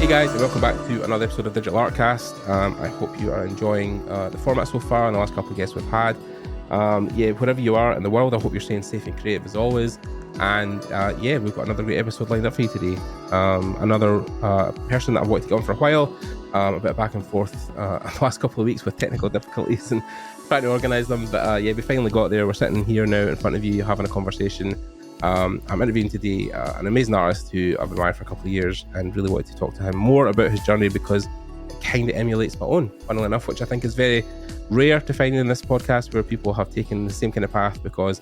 Hey guys, and welcome back to another episode of Digital Artcast. I hope you are enjoying the format so far and the last couple of guests we've had. Wherever you are in the world, I hope you're staying safe and creative as always. And we've got another great episode lined up for you today. Another person that I've wanted to get on for a while, a bit back and forth the last couple of weeks with technical difficulties and trying to organise them. But we finally got there. We're sitting here now in front of you having a conversation. I'm interviewing today an amazing artist who I've admired for a couple of years and really wanted to talk to him more about his journey because it kind of emulates my own, funnily enough, which I think is very rare to find in this podcast where people have taken the same kind of path, because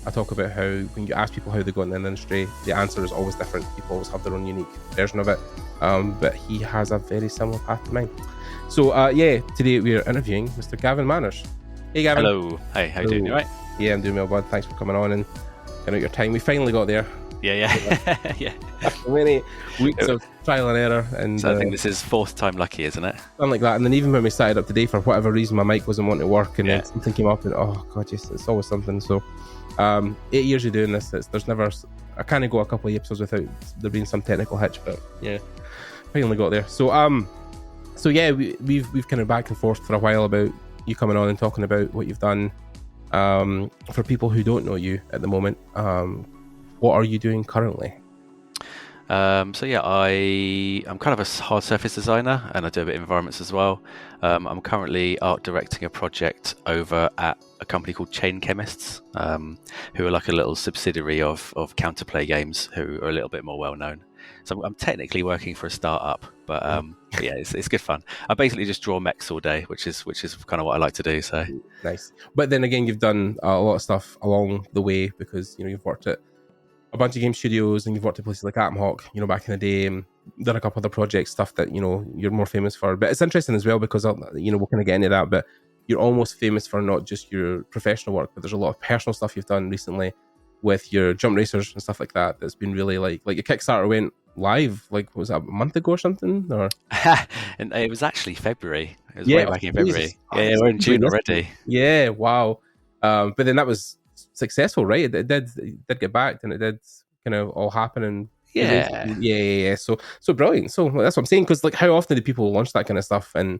I talk about how when you ask people how they got in the industry, the answer is always different. People always have their own unique version of it, but he has a very similar path to mine. So today we're interviewing Mr. Gavin Manners. Hey Gavin. Hello. Hey, how you doing? You right? Yeah, I'm doing well, bud. Thanks for coming on and out your time. We finally got there. Yeah. After many weeks of trial and error, and so I think this is fourth time lucky, isn't it? Something like that. And then even when we started up today, for whatever reason, my mic wasn't wanting to work, and then something came up, and oh god, just it's always something. So, 8 years of doing this, there's never. I can't go a couple of episodes without there being some technical hitch, but yeah, finally got there. So we've kind of back and forth for a while about you coming on and talking about what you've done. For people who don't know you at the moment, what are you doing currently? I'm kind of a hard surface designer, and I do a bit of environments as well. I'm currently art directing a project over at a company called Chain Chemists, who are like a little subsidiary of Counterplay Games, who are a little bit more well known. So I'm technically working for a startup, but it's good fun. I basically just draw mechs all day, which is kind of what I like to do. So nice. But then again, you've done a lot of stuff along the way, because you've worked at a bunch of game studios and you've worked at places like AtomHawk, back in the day, and done a couple other projects, stuff that you're more famous for. But it's interesting as well because we'll kind of get into that. But you're almost famous for not just your professional work, but there's a lot of personal stuff you've done recently with your jump racers and stuff like that. That's been really like your Kickstarter went live, like was that a month ago or something? Or and it was actually February. It was way back in February. Yeah, we're in June already. Yeah, wow. But then that was successful, right? It did get backed, and it did kind of all happen. And yeah. So brilliant. So that's what I'm saying, because like how often do people launch that kind of stuff and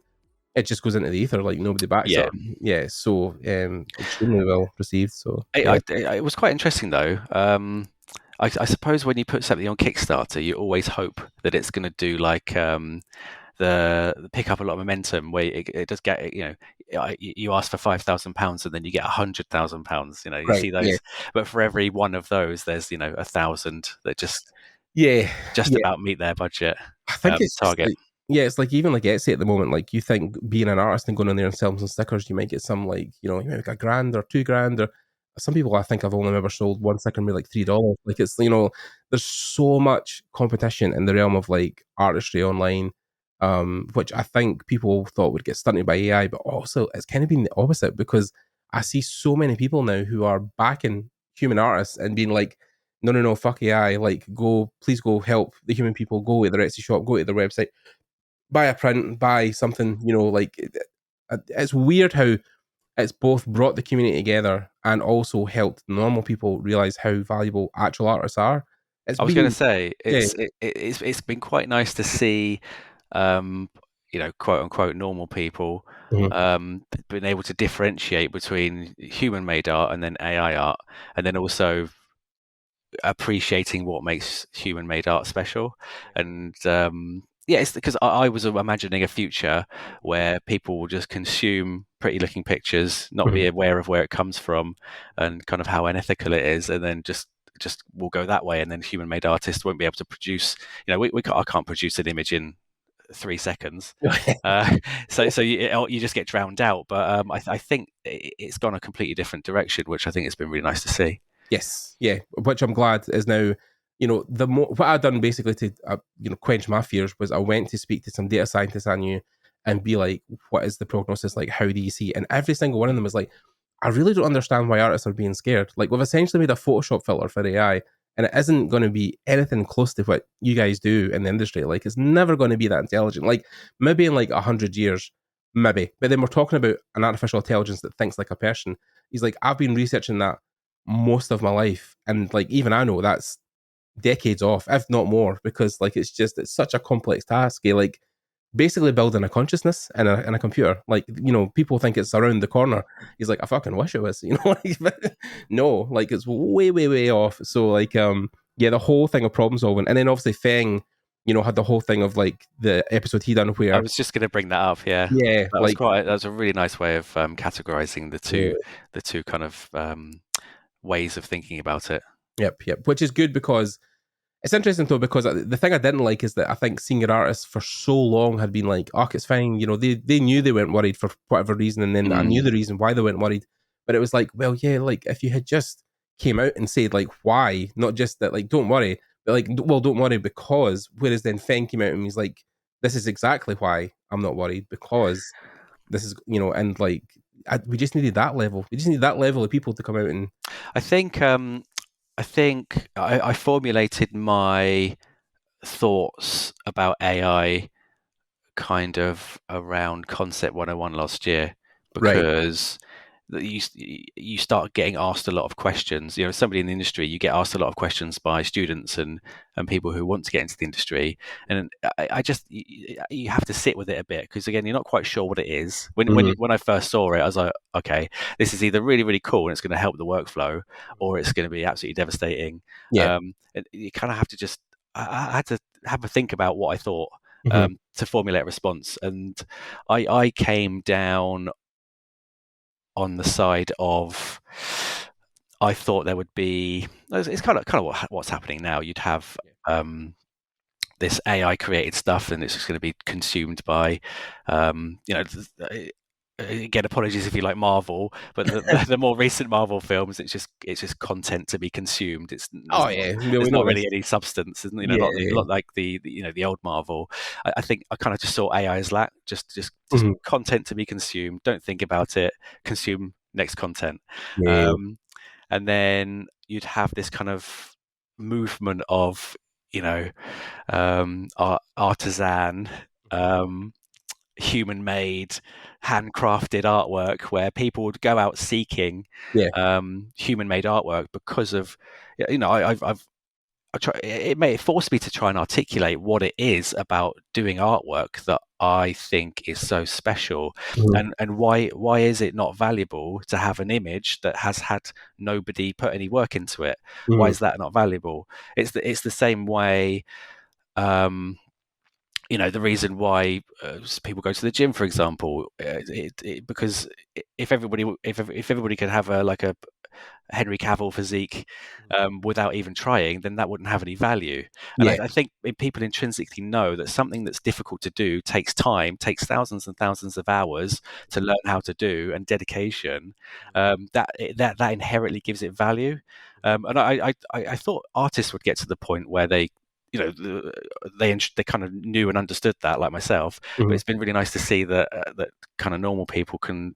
it just goes into the ether, like nobody backs it? Yeah. So extremely well received. So it was quite interesting though. I suppose when you put something on Kickstarter, you always hope that it's going to do like the pick up a lot of momentum, where it does get, you ask for £5,000 and then you get £100,000. You right, see those, but for every one of those, there's 1,000 that just about meet their budget. I think it's target. It's like even like Etsy at the moment. Like you think being an artist and going in there and selling some stickers, you might get some like you might get $1,000 or $2,000 or. Some people I think I've only ever sold one sticker made like $3. Like it's there's so much competition in the realm of like artistry online, which I think people thought would get stunted by AI, but also it's kind of been the opposite, because I see so many people now who are backing human artists and being like, no, fuck AI, like please go help the human people, go to their Etsy shop, go to their website, buy a print, buy something, it's weird how it's both brought the community together and also helped normal people realize how valuable actual artists are. I was going to say it's been quite nice to see, quote unquote normal people being able to differentiate between human-made art and then AI art, and then also appreciating what makes human-made art special. And it's because I was imagining a future where people will just consume pretty looking pictures, not be aware of where it comes from and kind of how unethical it is, and then just will go that way, and then human-made artists won't be able to produce. I can't produce an image in 3 seconds, so you just get drowned out. But I think it's gone a completely different direction, which I think it's been really nice to see. Yes, yeah, which I'm glad is now. What I've done basically to quench my fears was I went to speak to some data scientists I knew and be like, what is the prognosis like? How do you see it? And every single one of them was like, I really don't understand why artists are being scared. Like, we've essentially made a Photoshop filter for AI, and it isn't going to be anything close to what you guys do in the industry. Like, it's never going to be that intelligent. Like, maybe in like 100 years, maybe. But then we're talking about an artificial intelligence that thinks like a person. He's like, I've been researching that most of my life, and like even I know that's decades off, if not more, because like it's such a complex task. Like basically building a consciousness in a computer. Like, you know, people think it's around the corner. He's like, I fucking wish it was, you know, like, no, like it's way, way, way off. So like, yeah, the whole thing of problem solving. And then obviously Feng, you know, had the whole thing of like the episode he done I where, was just going to bring that up. Yeah, yeah, like, that was a really nice way of categorizing yeah, the two kind of ways of thinking about it. yep, which is good because it's interesting though, because the thing I didn't like is that I think senior artists for so long had been like, oh, it's fine. You know, they knew they weren't worried for whatever reason. And then I knew the reason why they weren't worried. But it was like, well, yeah, like if you had just came out and said like why, not just that, like, don't worry, but like, well, don't worry because, whereas then Feng came out and he's like, this is exactly why I'm not worried, because this is, you know, and like, we just needed that level. We just need that level of people to come out and. I think I formulated my thoughts about AI kind of around Concept 101 last year, Right. because you start getting asked a lot of questions. You know, somebody in the industry, you get asked a lot of questions by students and people who want to get into the industry, and I just you have to sit with it a bit, because again, you're not quite sure what it is. When I first saw it, I was like, okay, this is either really really cool and it's going to help the workflow, or it's going to be absolutely devastating. Yeah. And you kind of have to just I had to have a think about what I thought to formulate a response, and I came down on the side of, I thought there would be, it's kind of what's happening now. You'd have this AI created stuff, and it's just going to be consumed by, you know, again, apologies if you like Marvel, but the more recent Marvel films, it's just content to be consumed. Oh yeah, There's we not know really this. any substance, you know, Yeah. not like the you know, the old Marvel. I think I kind of just saw AI as that, just content to be consumed. Don't think about it. Consume next content, Yeah. and then you'd have this kind of movement of, you know, artisan. Human made, handcrafted artwork, where people would go out seeking Yeah. human made artwork because of, you know, it forced me to try and articulate what it is about doing artwork that I think is so special, and why is it not valuable to have an image that has had nobody put any work into it? Why is that not valuable? It's the same way. You know, the reason why people go to the gym, for example, because if everybody could have a Henry Cavill physique without even trying, then that wouldn't have any value. And Yeah. I think people intrinsically know that something that's difficult to do takes time, takes thousands and thousands of hours to learn how to do, and dedication. That inherently gives it value. And I thought artists would get to the point where they, you know, they kind of knew and understood that, like myself. But it's been really nice to see that that kind of normal people can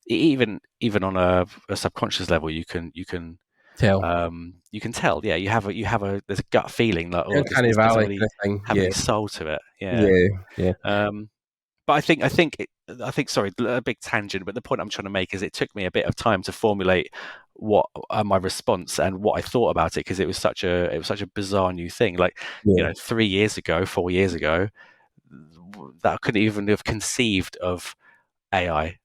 even on a subconscious level, you can Tell. you can tell. Yeah, you have a there's a gut feeling like, oh, Uncanny this doesn't Valley really kind of thing. have Yeah. any soul to it. Yeah. Yeah. Yeah. But sorry, a big tangent, but the point I'm trying to make is it took me a bit of time to formulate what my response and what I thought about it, because it was such a bizarre new thing. Like, you know, 4 years ago, that I couldn't even have conceived of AI,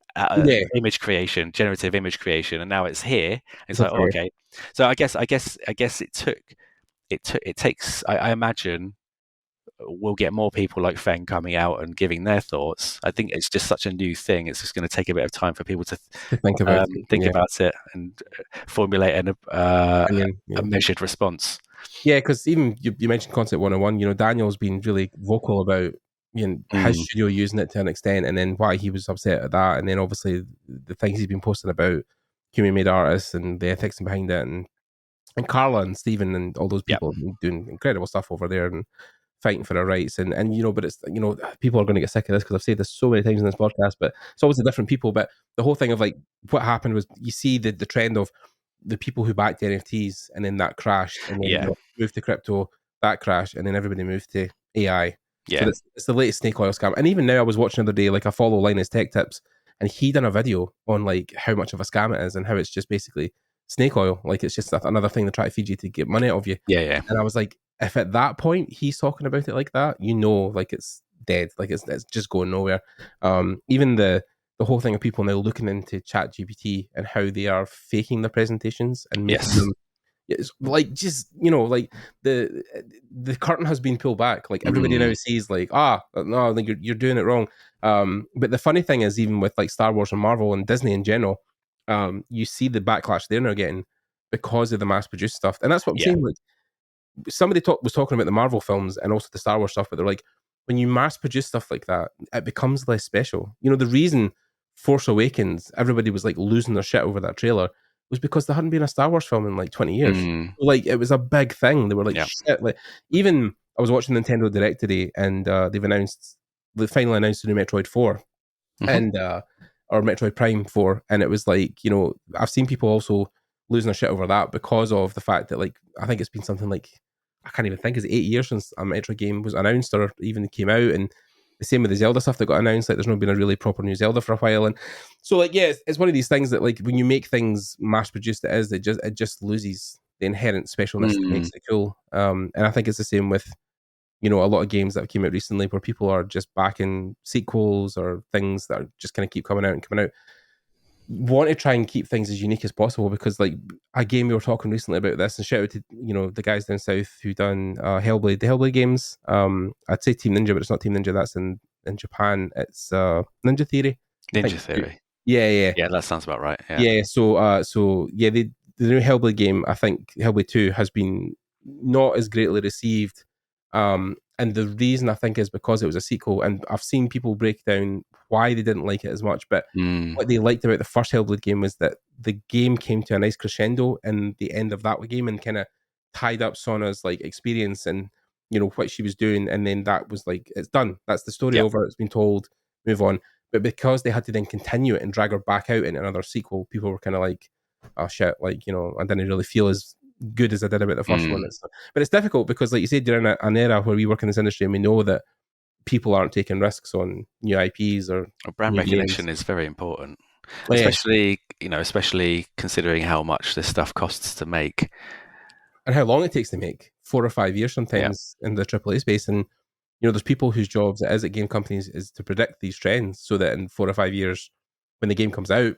image creation, generative image creation, and now it's here. It's like, oh, Okay. okay. So I guess it takes. I imagine we'll get more people like Feng coming out and giving their thoughts. I think it's just such a new thing. It's just going to take a bit of time for people to think about it. think about it and formulate a measured response. Yeah, because even you mentioned Concept 101, you know, Daniel's been really vocal about, you know, his studio using it to an extent, and then why he was upset at that, and then obviously the things he's been posting about human made artists and the ethics behind it, and Carla and Stephen and all those people have been doing incredible stuff over there and fighting for their rights, and you know, but it's, you know, people are going to get sick of this because I've said this so many times in this podcast, but it's always the different people. But the whole thing of like what happened was, you see the trend of the people who backed the NFTs, and then that crashed, and then you know, moved to crypto, that crashed, and then everybody moved to AI. Yeah. So it's the latest snake oil scam. And even now, I was watching the other day, like I follow Linus Tech Tips, and he done a video on like how much of a scam it is, and how it's just basically snake oil. Like it's just another thing they try to feed you to get money out of you. Yeah. And I was like, if at that point he's talking about it like that, like it's dead, like it's just going nowhere. Even the whole thing of people now looking into Chat GPT and how they are faking their presentations and making them. It's like just like the curtain has been pulled back. Like everybody now sees like no, like you're doing it wrong. But the funny thing is, even with like Star Wars and Marvel and Disney in general, you see the backlash they're now getting because of the mass produced stuff, and that's what I'm saying. Like somebody was talking about the Marvel films and also the Star Wars stuff, but they're like, when you mass produce stuff like that, it becomes less special. The reason Force Awakens, everybody was like losing their shit over that trailer, was because there hadn't been a Star Wars film in like 20 years. Like it was a big thing. They were like, shit. Like even I was watching Nintendo Direct today, and they finally announced the new Metroid 4 and or Metroid Prime 4, and it was like, I've seen people also losing their shit over that because of the fact that like I think it's been something like, I can't even think, it's 8 years since a Metroid game was announced or even came out. And the same with the Zelda stuff that got announced, like there's not been a really proper new Zelda for a while. And so like, yeah, it's one of these things that like when you make things mass produced, it just loses the inherent specialness that makes it cool. And I think it's the same with a lot of games that came out recently where people are just backing sequels or things that are just kind of keep coming out. Want to try and keep things as unique as possible, because like a game we were talking recently about this, and shout out to the guys down south who done Hellblade, the Hellblade games. I'd say Team Ninja, but it's not Team Ninja. That's in Japan. It's Ninja Theory. Yeah, that sounds about right. So yeah, the new Hellblade game, I think Hellblade 2 has been not as greatly received, and the reason I think is because it was a sequel, and I've seen people break down why they didn't like it as much, but what they liked about the first Hellblade game was that the game came to a nice crescendo in the end of that game and kind of tied up Sona's like experience and what she was doing, and then that was like, it's done, that's the story over, it's been told, move on. But because they had to then continue it and drag her back out in another sequel, people were kind of like, oh shit, like I didn't really feel as good as I did about the first one. But it's difficult because, like you said, you're in an era where we work in this industry and we know that people aren't taking risks on new IPs or brand recognition is very important, especially considering how much this stuff costs to make and how long it takes to make, 4 or 5 years sometimes in the AAA space. And there's people whose jobs it is at game companies is to predict these trends so that in 4 or 5 years when the game comes out,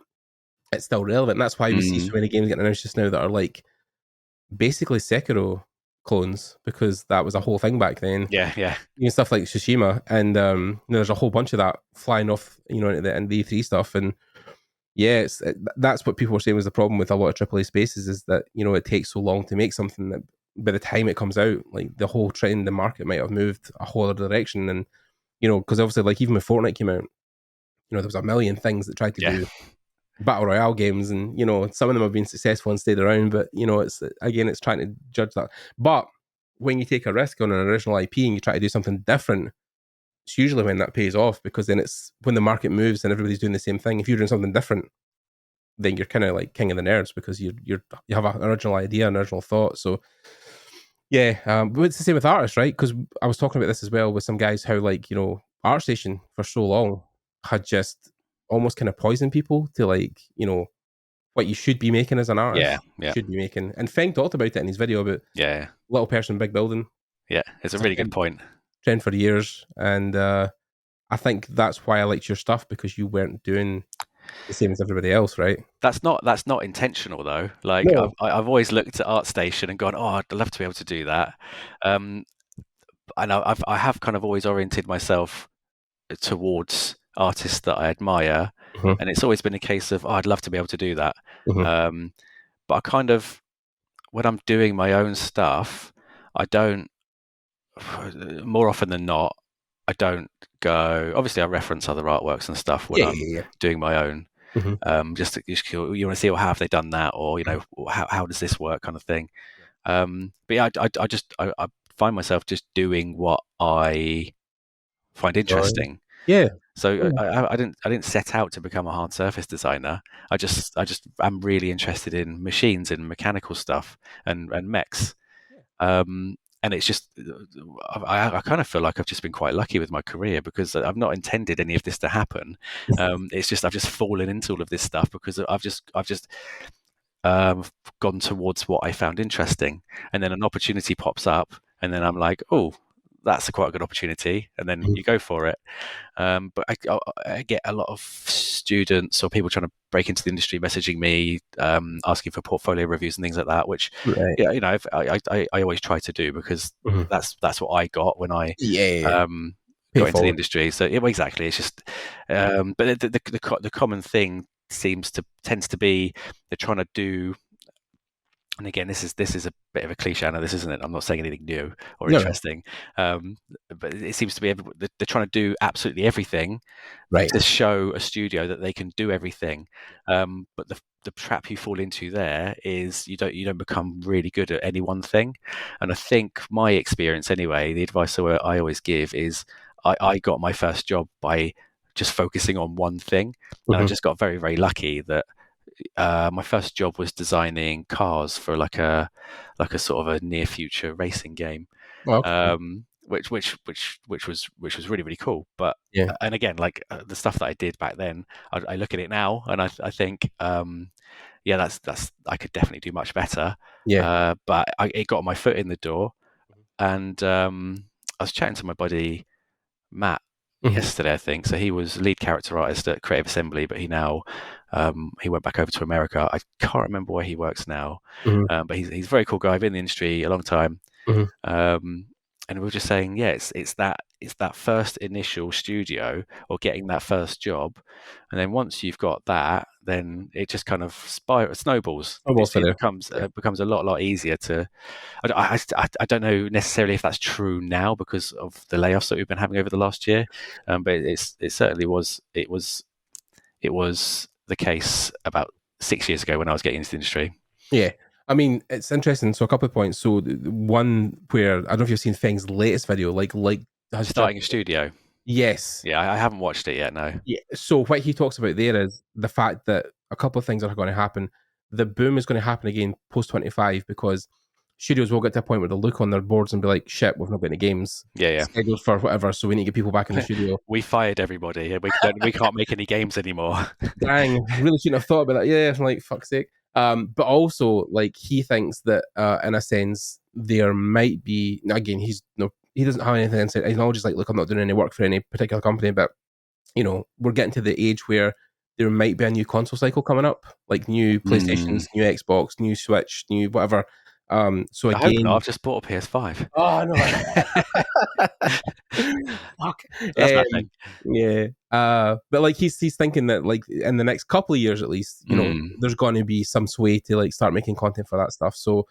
it's still relevant. And that's why we see so many games getting announced just now that are like basically Sekiro clones, because that was a whole thing back then. Stuff like Tsushima, and there's a whole bunch of that flying off into the E3 stuff. And that's what people were saying was the problem with a lot of AAA spaces, is that it takes so long to make something that by the time it comes out, like the whole trend, the market might have moved a whole other direction. And because obviously, like even when Fortnite came out, there was a million things that tried to do battle royale games, and some of them have been successful and stayed around, but it's trying to judge that. But when you take a risk on an original IP and you try to do something different, it's usually when that pays off, because then it's when the market moves and everybody's doing the same thing. If you're doing something different, then you're kind of like king of the nerds, because you have an original idea, an original thought. So but it's the same with artists, right? Because I was talking about this as well with some guys, how like ArtStation for so long had just almost kind of poison people to like what you should be making as an artist. Should be making. And Feng talked about it in his video about little person big building. It's a really good point. Trend for years, and I think that's why I liked your stuff, because you weren't doing the same as everybody else, right? That's not intentional though. Like no. I've always looked at ArtStation and gone, oh, I'd love to be able to do that. And I have kind of always oriented myself towards artists that I admire, and it's always been a case of, oh, I'd love to be able to do that. But I kind of, when I'm doing my own stuff, I don't, more often than not, I don't go, obviously I reference other artworks and stuff when I'm doing my own. Just you want to see, well, how have they done that, or how does this work, kind of thing. But yeah, I find myself just doing what I find interesting. So I didn't set out to become a hard surface designer. I just am really interested in machines and mechanical stuff and mechs. And it's just, I kind of feel like I've just been quite lucky with my career, because I've not intended any of this to happen. It's just, I've just fallen into all of this stuff because I've just gone towards what I found interesting, and then an opportunity pops up, and then I'm like, oh, that's quite a good opportunity, and then you go for it. But I get a lot of students or people trying to break into the industry messaging me, asking for portfolio reviews and things like that, which, Right. yeah, I always try to do, because Mhm. that's what I got when I Yeah. Pay got into the forward. industry. So yeah, well, exactly, it's just, but the common thing tends to be they're trying to do, and again, this is a bit of a cliche. I know this isn't it. I'm not saying anything new or No, no. interesting, but it seems to be they're trying to do absolutely everything Right. to show a studio that they can do everything. But the trap you fall into there is you don't become really good at any one thing. And I think my experience anyway, the advice I always give is I got my first job by just focusing on one thing, and I Mhm. just got very very lucky that my first job was designing cars for like a sort of a near future racing game, Oh, okay. which was really really cool. But Yeah. and again, like the stuff that I did back then, I look at it now and I think, yeah, that's I could definitely do much better. Yeah. But it got my foot in the door, and I was chatting to my buddy Matt Mhm. yesterday, I think. So he was lead character artist at Creative Assembly, but he now he went back over to America. I can't remember where he works now, Mhm. but he's a very cool guy. Been in the industry a long time, Mhm. um, and we were just saying, yeah, it's that first initial studio or getting that first job, and then once you've got that, then it just kind of snowballs. I'm also It there. Yeah. becomes a lot easier to. I don't know necessarily if that's true now because of the layoffs that we've been having over the last year, but it certainly it was the case about 6 years ago when I was getting into the industry. Yeah. I mean, it's interesting. So a couple of points. So one where I don't know if you've seen Feng's latest video, like has just Starting a studio, yes. yeah, I haven't watched it yet. No, Yeah. So what he talks about there is the fact that a couple of things are going to happen. The boom is going to happen again post 25 because studios will get to a point where they'll look on their boards and be like, shit, we've not got any games yeah, scheduled for whatever, so we need to get people back in the yeah. studio. We fired everybody. We can't make any games anymore. Dang, I really shouldn't have thought about that. Yeah, like fuck's sake. But also, like he thinks that, in a sense, there might be again. He's no, he doesn't have anything inside. He's not just like, look, I'm not doing any work for any particular company, but we're getting to the age where there might be a new console cycle coming up, like new Mm, PlayStations, new Xbox, new Switch, new whatever. So I hope not. again, I've just bought a PS5. oh no, fuck. That's nothing. Yeah. But like he's thinking that like in the next couple of years at least, Mm, there's going to be some sway to like start making content for that stuff. So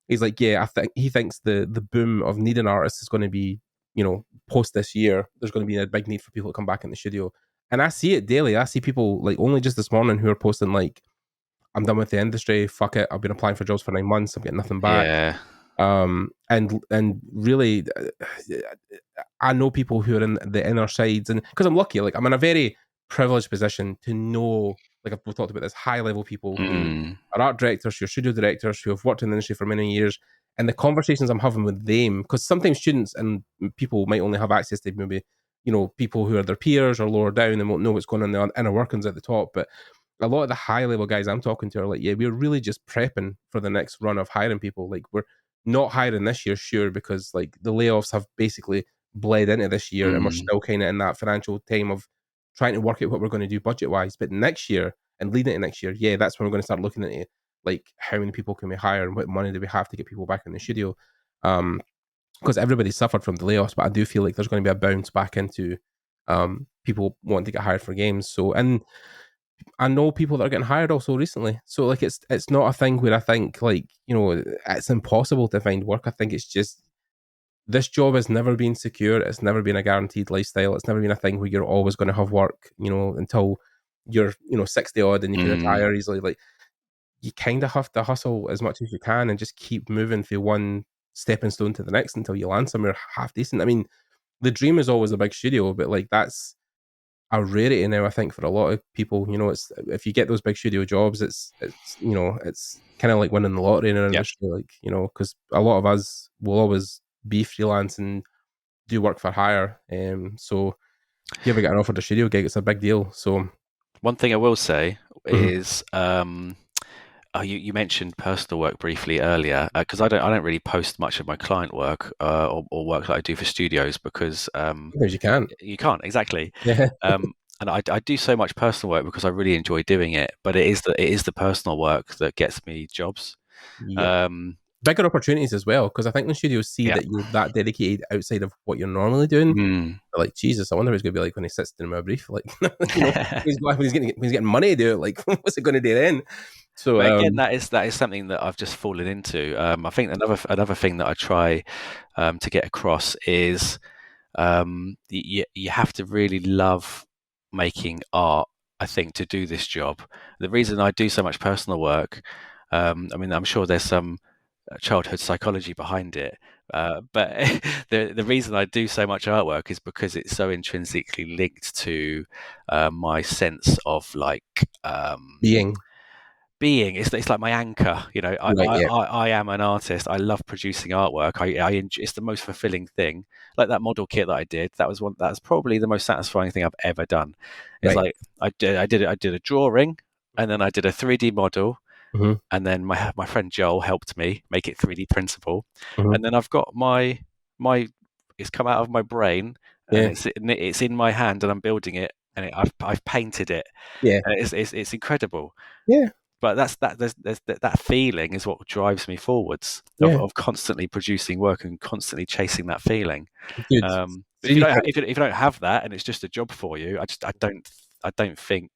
he's like, yeah, I think he thinks the boom of needing artists is going to be, post this year. There's going to be a big need for people to come back in the studio, and I see it daily. I see people like only just this morning who are posting like, "I'm done with the industry. Fuck it. I've been applying for jobs for 9 months. I'm getting nothing back." yeah. And really, I know people who are in the inner sides, and because I'm lucky, like I'm in a very privileged position to know, like we've talked about this, high level people who Mm, are art directors, who are studio directors, who have worked in the industry for many years, and the conversations I'm having with them, because sometimes students and people might only have access to maybe people who are their peers or lower down and won't know what's going on in the inner workings at the top, but a lot of the high level guys I'm talking to are like, yeah, we're really just prepping for the next run of hiring people. Like we're not hiring this year, sure, because like the layoffs have basically bled into this year, and we're mm, still kind of in that financial time of trying to work out what we're going to do budget wise. But next year and leading into next year, yeah, that's when we're going to start looking at it, like how many people can we hire and what money do we have to get people back in the studio. Because everybody suffered from the layoffs, but I do feel like there's going to be a bounce back into people wanting to get hired for games. So, and I know people that are getting hired also recently. So like it's not a thing where I think like, it's impossible to find work. I think it's just this job has never been secure. It's never been a guaranteed lifestyle. It's never been a thing where you're always going to have work, until you're, 60 odd and you can mm. retire easily. Like you kind of have to hustle as much as you can and just keep moving from one stepping stone to the next until you land somewhere half decent. I mean, the dream is always a big studio, but like that's a rarity now, I think, for a lot of people. It's if you get those big studio jobs, it's kind of like winning the lottery in our Yep. industry, like, because a lot of us will always be freelance and do work for hire. So if you ever get an offered a studio gig, it's a big deal. So One thing I will say mhm, is, you mentioned personal work briefly earlier, because I don't really post much of my client work, or work that I do for studios, because Because you can't. you can't, exactly. Yeah. And I do so much personal work because I really enjoy doing it, but it is the personal work that gets me jobs. Yep. Um, Bigger opportunities as well, because I think when studios see yeah. that you're that dedicated outside of what you're normally doing, Mm. they're like, Jesus, I wonder what it's going to be like when he sits down in my brief. Like, when he's getting money to do it, like, what's it going to do then? So, But again, that is something that I've just fallen into. I think another thing that I try to get across is, you have to really love making art, I think, to do this job. The reason I do so much personal work, I mean, I'm sure there's some childhood psychology behind it, but the reason I do so much artwork is because it's so intrinsically linked to my sense of like, being being. It's like my anchor. You know, right, yeah, I am an artist. I love producing artwork. It's the most fulfilling thing. Like that model kit that I did, that's probably the most satisfying thing I've ever done. It's right, like I did a drawing, and then I did a 3D model, hmm and then my friend Joel helped me make it 3D printable, hmm and then I've got my it's come out of my brain, and yeah, it's in my hand, and I'm building it, and I've painted it, yeah, and it's incredible. yeah, But there's that feeling is what drives me forwards, yeah, of constantly producing work and constantly chasing that feeling. good. If you 3D don't print, if you don't have that, and it's just a job for you, I don't think.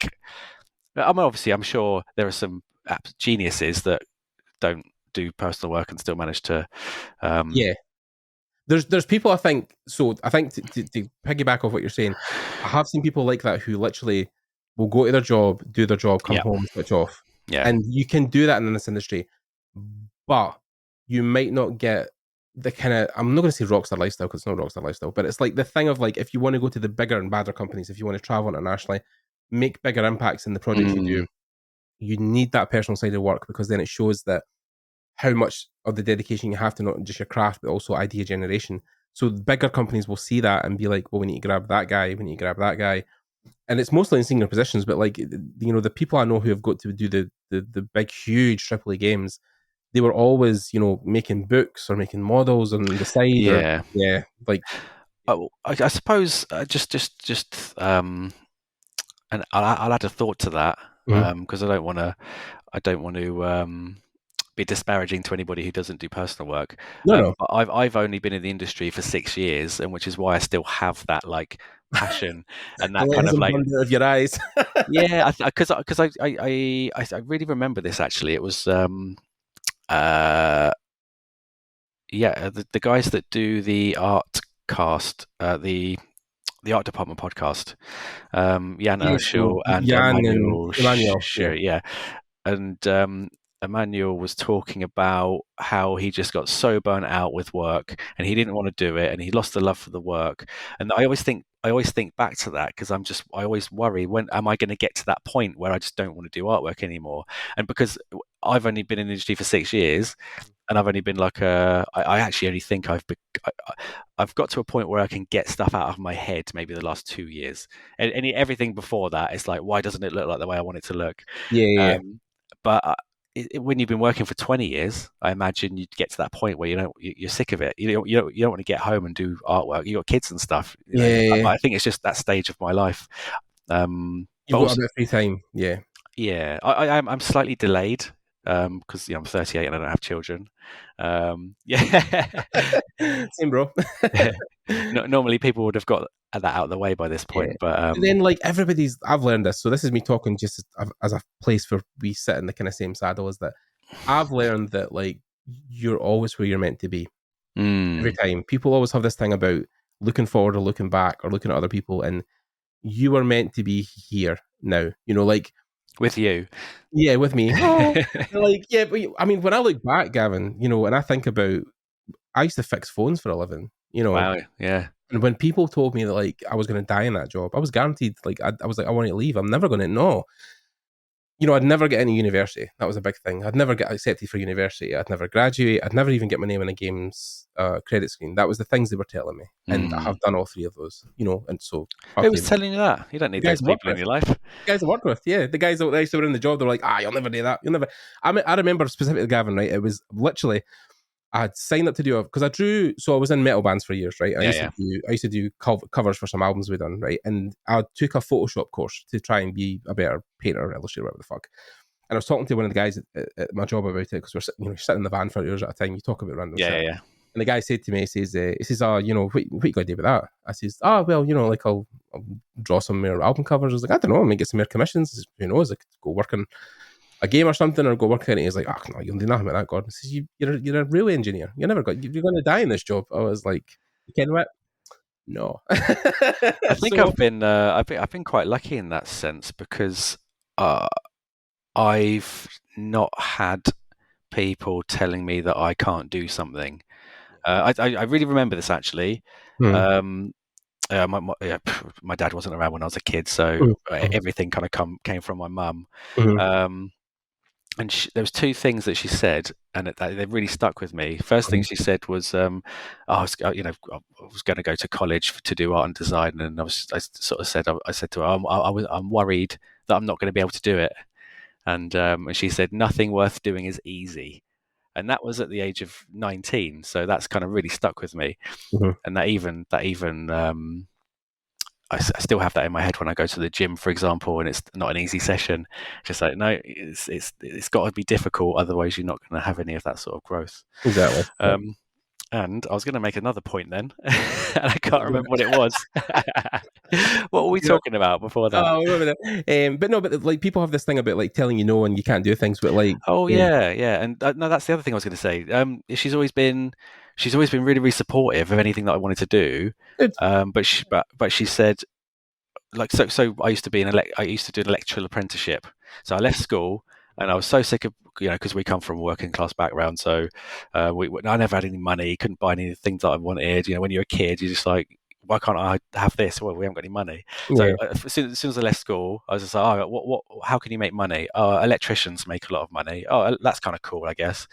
I mean, obviously, I'm sure there are some geniuses that don't do personal work and still manage to. Um, yeah. There's people, I think. So I think to piggyback off what you're saying, I have seen people like that who literally will go to their job, do their job, come yeah, home, switch off, yeah, and you can do that in this industry, but you might not get the kind of, I'm not going to say rockstar lifestyle because it's not rockstar lifestyle, but it's like the thing of like if you want to go to the bigger and badder companies, if you want to travel internationally, make bigger impacts in the projects you do, mm, you need that personal side of work because then it shows that how much of the dedication you have to not just your craft, but also idea generation. So bigger companies will see that and be like, well, we need to grab that guy, we need to grab that guy. And it's mostly in senior positions, but like, the people I know who have got to do the big, huge AAA games, they were always, making books or making models on the side or, yeah. yeah, like, I suppose, and I'll add a thought to that, mhm. because I don't want to be disparaging to anybody who doesn't do personal work. No, no. But I've only been in the industry for 6 years, and which is why I still have that like passion and The that light kind of hasn't like, burned out of your eyes. yeah, because I really remember this actually. It was uh yeah, the guys that do the art cast, the art department podcast, Jan Yeah, so Urschel and Jan and Emmanuel Emmanuel, yeah. Yeah, and Emmanuel was talking about how he just got so burnt out with work and he didn't want to do it and he lost the love for the work. And I always think back to that because I always worry, when am I going to get to that point where I just don't want to do artwork anymore? And because I've only been in the industry for 6 years, and I've only been like I actually only think I've got to a point where I can get stuff out of my head maybe the last 2 years. And everything before that, it's like, why doesn't it look like the way I want it to look? Yeah, yeah, But when you've been working for 20 years, I imagine you'd get to that point where you're sick of it. You don't want to get home and do artwork. You got kids and stuff. yeah, yeah, yeah. I think it's just that stage of my life. But You've got a also, bit of free time, yeah. yeah, I'm slightly delayed because I'm 38 and I don't have children. Yeah. Same, bro. Normally people would have got that out of the way by this Yeah. point, but But then, like, I've learned this. So this is me talking just as a place where we sit in the kind of same saddle. Is that I've learned that like you're always where you're meant to be every mm, time. People always have this thing about looking forward or looking back or looking at other people, and you are meant to be here now. Like, with you. yeah, with me. Oh, like, yeah, but I mean, when I look back, Gavin, and I think about, I used to fix phones for a living. Wow, yeah. And when people told me that like I was going to die in that job, I was guaranteed. Like I was like, I want to leave. I'm never going to. No, I'd never get into university. That was a big thing. I'd never get accepted for university. I'd never graduate. I'd never even get my name in a game's credit screen. That was the things they were telling me. And I have done all three of those, and so... Who was telling you that? You don't need those people in your life. The guys I worked with, yeah. The guys that actually were in the job, they were like, you'll never do that. You'll never... I remember specifically Gavin, right? It was literally... I had signed up to do because I drew. So I was in metal bands for years, right? I used to do covers for some albums we done, right? And I took a Photoshop course to try and be a better painter, illustrator, whatever the fuck. And I was talking to one of the guys at my job about it because we're sitting in the van for hours at a time. You talk about random shit. Yeah. And the guy said to me, he says, what you got to do with that? I says, well, like I'll draw some more album covers. I was like, I don't know, I might get some more commissions. Says, who knows? I could go work on a game or something, or go work in it. He's like, no, you'll do nothing with that, Gordon. He says, you're a real engineer. You're going to die in this job. I was like, you can what? No. I think I've been quite lucky in that sense because I've not had people telling me that I can't do something. I really remember this actually. My dad wasn't around when I was a kid, so everything kind of came from my mum. And there was two things that she said, and they really stuck with me. First thing she said was, I was going to go to college to do art and design, and I said to her, I'm worried that I'm not going to be able to do it. And she said, nothing worth doing is easy. And that was at the age of 19. So that's kind of really stuck with me. And that even I still have that in my head when I go to the gym, for example, and it's not an easy session. Just like, no, it's got to be difficult. Otherwise you're not going to have any of that sort of growth. Exactly. And I was going to make another point then, and I can't remember what it was. What were we talking about before that? Oh, I remember that. But like people have this thing about like telling you no and you can't do things, but like... Oh, yeah. And no, that's the other thing I was going to say. She's always been really, really supportive of anything that I wanted to do. Good. But she said, like, so I used to do an electrical apprenticeship. So I left school and I was so sick of, because we come from a working class background. So I never had any money, couldn't buy any things that I wanted. When you're a kid, you're just like, why can't I have this? Well, we haven't got any money. So as soon as I left school, I was just like, how can you make money? Electricians make a lot of money. Oh, that's kind of cool, I guess.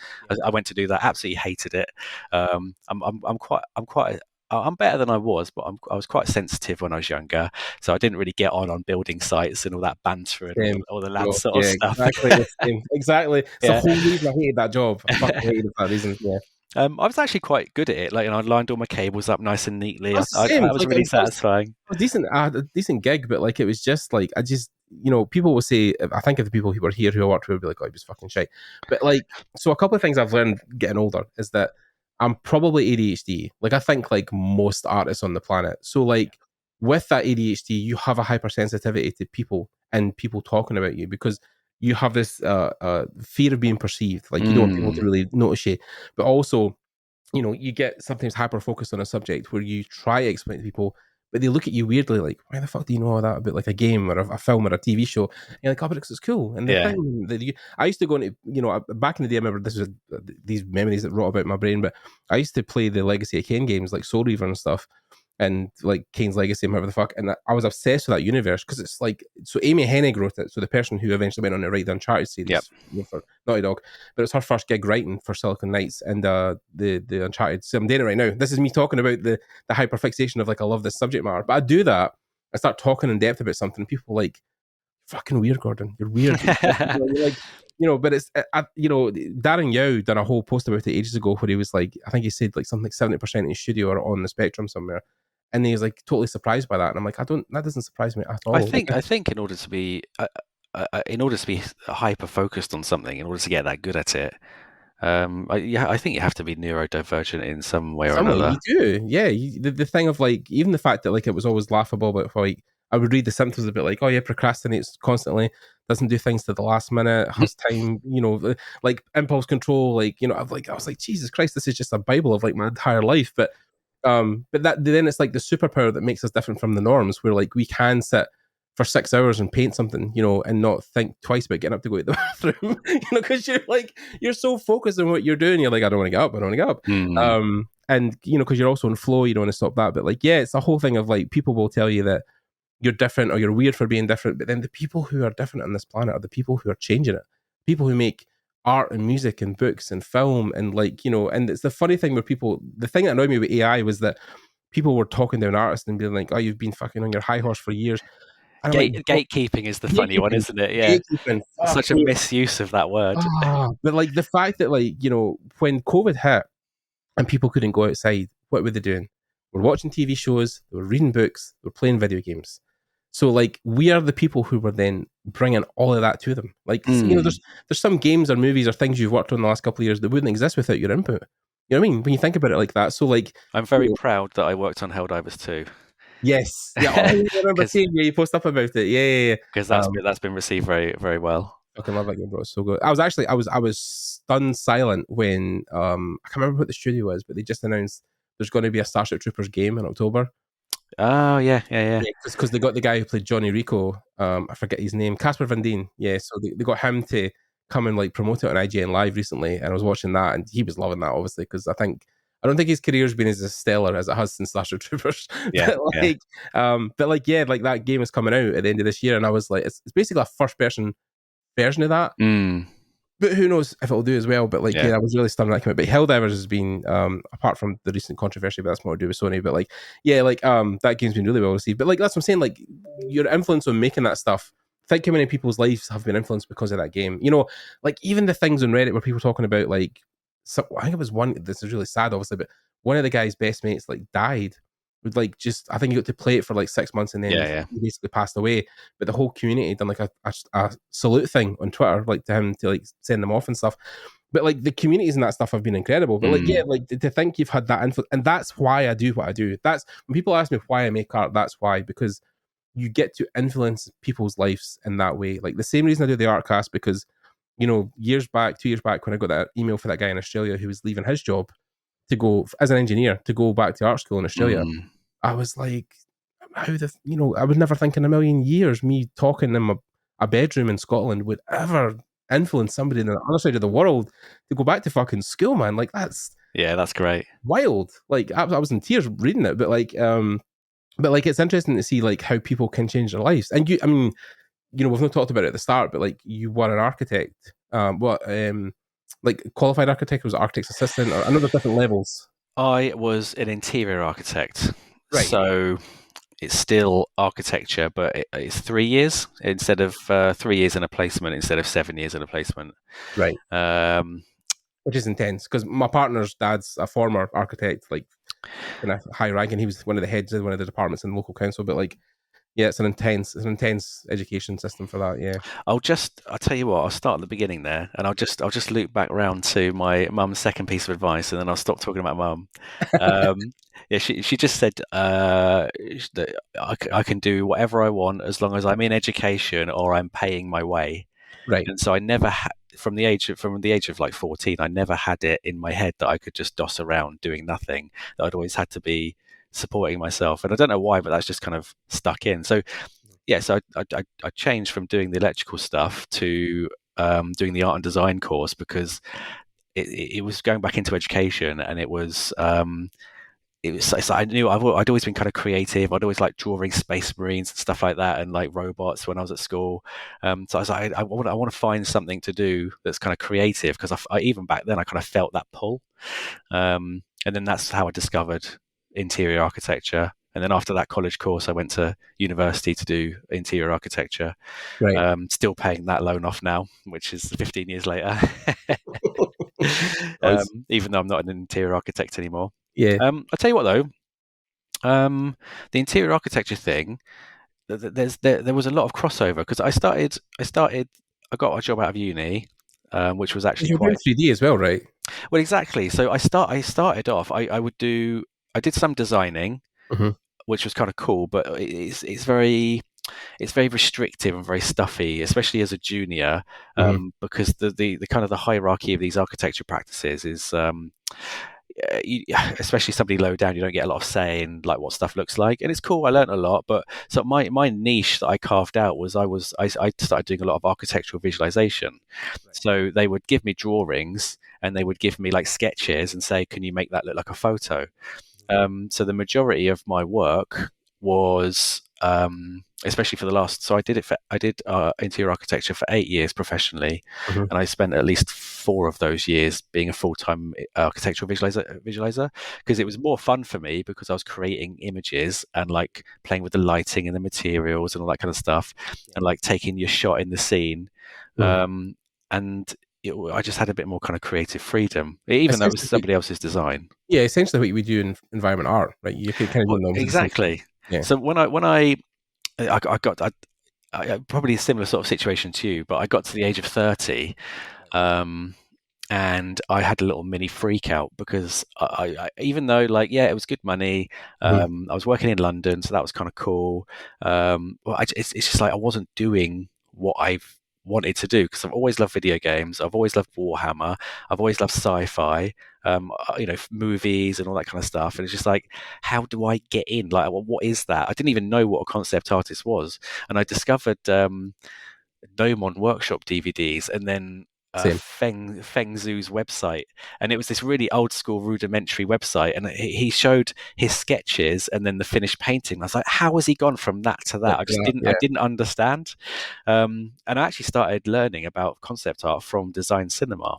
I went to do that. Absolutely hated it. I'm better than I was, but I was quite sensitive when I was younger, so I didn't really get on building sites and all that banter and all the lads sort of stuff. Exactly. It's the whole reason I hated that job. I fucking hated it for that reason. Yeah. I was actually quite good at it. Like, I lined all my cables up nice and neatly. That was really satisfying. It was a decent gig, but like it was just like people will say. I think of the people who were here who I worked with would be like, "Oh, it was fucking shit." But like, so a couple of things I've learned getting older is that I'm probably ADHD. Like I think like most artists on the planet. So like with that ADHD, you have a hypersensitivity to people and people talking about you because you have this fear of being perceived. Like you don't want people to really notice you, but also, you get sometimes hyper focused on a subject where you try to explain to people, but they look at you weirdly, like, why the fuck do you know all that about like a game or a film or a TV show? And you're like, oh, but it's cool. And the thing that I used to go into, back in the day, I remember this was these memories that wrought about my brain, but I used to play the Legacy of Kain games like Soul Reaver and stuff. And like Kane's Legacy and whatever the fuck, and I was obsessed with that universe because it's like, so Amy Hennig wrote it, so the person who eventually went on to write the Uncharted series for Naughty Dog, but it's her first gig writing for Silicon Knights and the Uncharted. So I'm doing it right now. This is me talking about the hyperfixation of like, I love this subject matter, but I do that, I start talking in depth about something, and people are like, fucking weird, Gordon, you're weird. You're like, but it's Darren Yao done a whole post about it ages ago where he was like, I think he said like something like 70% of his studio are on the spectrum somewhere. And he was like totally surprised by that, and I'm like, that doesn't surprise me at all. I think in order to be hyper focused on something, in order to get that good at it, I think you have to be neurodivergent in some way or another. You do, yeah. The thing of like, even the fact that like it was always laughable, but like I would read the symptoms a bit like, oh yeah, procrastinates constantly, doesn't do things to the last minute, has time, like impulse control, like I was like, Jesus Christ, this is just a bible of like my entire life, but that then it's like the superpower that makes us different from the norms, where like we can sit for 6 hours and paint something, and not think twice about getting up to go to the bathroom, because you're so focused on what you're doing. You're like, I don't want to get up. And because you're also in flow, you don't want to stop that. But like, yeah, it's a whole thing of like, people will tell you that you're different or you're weird for being different. But then the people who are different on this planet are the people who are changing it. People who make art and music and books and film and like, you know, and it's the funny thing where the thing that annoyed me with AI was that people were talking down artists and being like, oh, you've been fucking on your high horse for years. And I'm like, Gatekeeping is the funny one, isn't it? Yeah. Gatekeeping. Such a misuse of that word. But like the fact that, like, you know, when COVID hit and people couldn't go outside, what were they doing? We're watching TV shows, they were reading books, they were playing video games. So like we are the people who were then bringing all of that to them. Like, you know, there's some games or movies or things you've worked on the last couple of years that wouldn't exist without your input. You know what I mean? When you think about it like that. So like, I'm very proud that I worked on Helldivers 2. Yes. Yeah. Oh, I remember seeing you post up about it. Yeah. Because that's been received very, very well. I fucking love that game, bro. It's so good. I was stunned silent when I can't remember what the studio was, but they just announced there's going to be a Starship Troopers game in October. Oh yeah. Because they got the guy who played Johnny Rico. I forget his name, Casper Van Dien. Yeah, so they got him to come and like promote it on IGN Live recently, and I was watching that, and he was loving that obviously because I don't think his career's been as stellar as it has since Starship Troopers. Yeah, but that game is coming out at the end of this year, and I was like, it's basically a first person version of that. But who knows if it'll do as well. But I was really stunned when that came out. But Helldivers has been, apart from the recent controversy, but that's more to do with Sony. But that game's been really well received. But like that's what I'm saying. Like your influence on making that stuff. Think how many people's lives have been influenced because of that game. You know, like even the things on Reddit where people talking about like, so I think it was one. This is really sad, obviously, but one of the guy's best mates like died. With like I think he got to play it for like 6 months and then he basically passed away. But the whole community done like a salute thing on Twitter, like to him to like send them off and stuff. But like the communities and that stuff have been incredible. But to think you've had that influence, and that's why I do what I do. That's when people ask me why I make art. That's why, because you get to influence people's lives in that way. Like the same reason I do the Artcast, because 2 years back when I got that email for that guy in Australia who was leaving his job to go as an engineer to go back to art school in Australia, I was like, I would never think in a million years me talking in a bedroom in Scotland would ever influence somebody on the other side of the world to go back to fucking school, man. Like that's great, wild. Like I was in tears reading it, but it's interesting to see like how people can change their lives. And we've not talked about it at the start, but like you were an architect. Like qualified architect, was architect's assistant, or another different levels? I was an interior architect. Right. So it's still architecture, but it's 3 years instead of 3 years in a placement instead of 7 years in a placement. Right. Which is intense because my partner's dad's a former architect, like in a high rank, and he was one of the heads of one of the departments in the local council. But like, yeah, it's an intense education system for that. Yeah. I'll tell you what, I'll start at the beginning there, and I'll just loop back around to my mum's second piece of advice, and then I'll stop talking about mum. She just said that I can do whatever I want as long as I'm in education or I'm paying my way. Right. And so I never had, from the age of like 14, I never had it in my head that I could just doss around doing nothing. That I'd always had to be supporting myself, and I don't know why, but that's just kind of stuck in. So so I changed from doing the electrical stuff to doing the art and design course because it was going back into education, and it was I knew I'd always been kind of creative. I'd always like drawing space marines and stuff like that, and like robots when I was at school. So I was like, I want to find something to do that's kind of creative, because I even back then I kind of felt that pull. And then that's how I discovered interior architecture. And then after that college course, I went to university to do interior architecture. Right. Still paying that loan off now, which is 15 years later. Even though I'm not an interior architect anymore. Yeah. I'll tell you what though, the interior architecture thing, there was a lot of crossover, because I got a job out of uni, which was actually quite 3D as well, right? Well, exactly. So I started off. I did some designing, which was kind of cool, but it's very restrictive and very stuffy, especially as a junior, because the kind of the hierarchy of these architecture practices is, especially somebody low down, you don't get a lot of say in like what stuff looks like, and it's cool. I learned a lot, but so my niche that I carved out was I started doing a lot of architectural visualization. Right. So they would give me drawings, and they would give me like sketches and say, can you make that look like a photo? So the majority of my work was especially for the last. So I did interior architecture for 8 years professionally, Mm-hmm. and I spent at least 4 of those years being a full-time architectural visualizer because it was more fun for me because I was creating images and like playing with the lighting and the materials and all that kind of stuff, and like taking your shot in the scene, Mm-hmm. and I just had a bit more kind of creative freedom, even though it was somebody else's design. Yeah, essentially what we do in environment art, right? You can kind of Well, doing almost the same thing. exactly. Yeah. So I probably a similar sort of situation to you, but I got to the age of 30, um, and I had a little mini freak out because even though like yeah, it was good money, Mm-hmm. I was working in London, so that was kind of cool. Well, it's just like I wasn't doing what I've wanted to do because I've always loved video games, I've always loved Warhammer, I've always loved sci-fi, movies and all that kind of stuff. And it's just like, how do I get in? Like, well, what is that? I didn't even know what a concept artist was, and I discovered Gnome Workshop DVDs, and then Same. Feng Zhu's website, and it was this really old school rudimentary website, and he showed his sketches and then the finished painting. I was like, how has he gone from that to that? I Yeah. didn't understand, and I actually started learning about concept art from Design Cinema.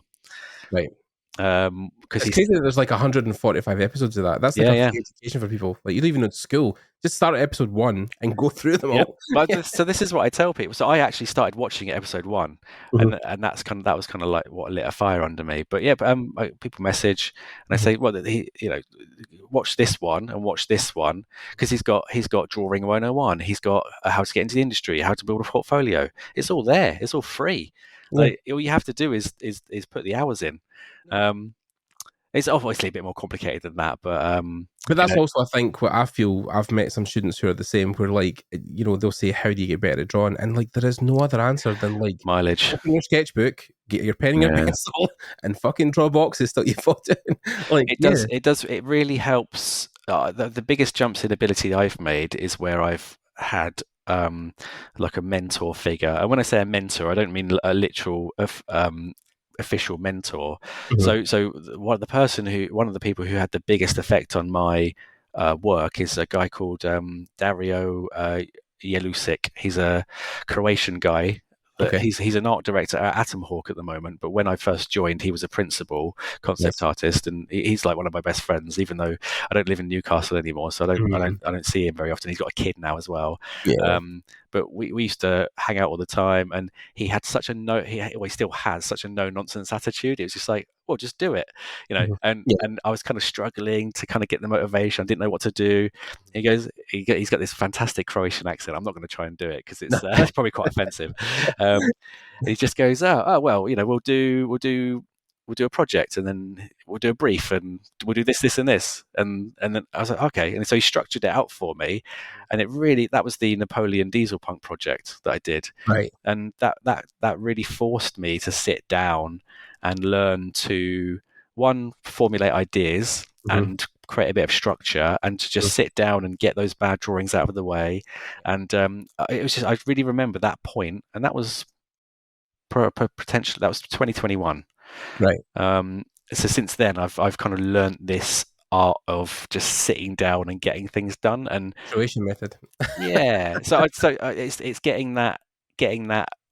Right. Because It's he's crazy that there's like 145 episodes of that. That's like yeah, a yeah. free education for people. Like you don't even know at school. Just start at episode 1 and go through them Yep. all. But Yeah. so this is what I tell people. So I actually started watching it episode 1, Mm-hmm. and that was kind of like what lit a fire under me. But yeah, people message and I Mm-hmm. say, well, watch this one and watch this one because he's got Drawing 101, he's got how to get into the industry, how to build a portfolio. It's all there. It's all free. Yeah. All you have to do is put the hours in. Um, it's obviously a bit more complicated than that, but But that's also, I think, what I feel. I've met some students who are the same, where like, they'll say, "How do you get better at drawing?" And like, there is no other answer than like, mileage. open your sketchbook, get your pen and your Yeah. pencil, and fucking draw boxes till you fall down. Like, It really helps. The biggest jumps in ability I've made is where I've had like a mentor figure. And when I say a mentor, I don't mean a literal official mentor. Mhm. So one of the people who had the biggest effect on my work is a guy called Dario Jelusic. He's a Croatian guy. Okay, He's an art director at Atom Hawk at the moment, but when I first joined, he was a principal concept nice. artist, and he's like one of my best friends. Even though I don't live in Newcastle anymore, so Mhm. I don't see him very often. He's got a kid now as well, Yeah. but we used to hang out all the time, and he had such a he still has such a no nonsense attitude. It was just like, well, just do it, Mhm. And Yeah. I was kind of struggling to kind of get the motivation. I didn't know what to do. He's got this fantastic Croatian accent. I'm not going to try and do it because it's probably quite offensive. He just goes, oh well, we'll do a project, and then we'll do a brief, and we'll do this, and this, and then I was like, okay. And so he structured it out for me, and that was the Napoleon Diesel Punk project that I did, Right. and that really forced me to sit down and learn to one formulate ideas Mhm. and create a bit of structure, and to just sit down and get those bad drawings out of the way. And it was just, I really remember that point, and that was potentially that was 2021. Right. So since then, I've kind of learned this art of just sitting down and getting things done. And Croatian method. yeah, it's getting that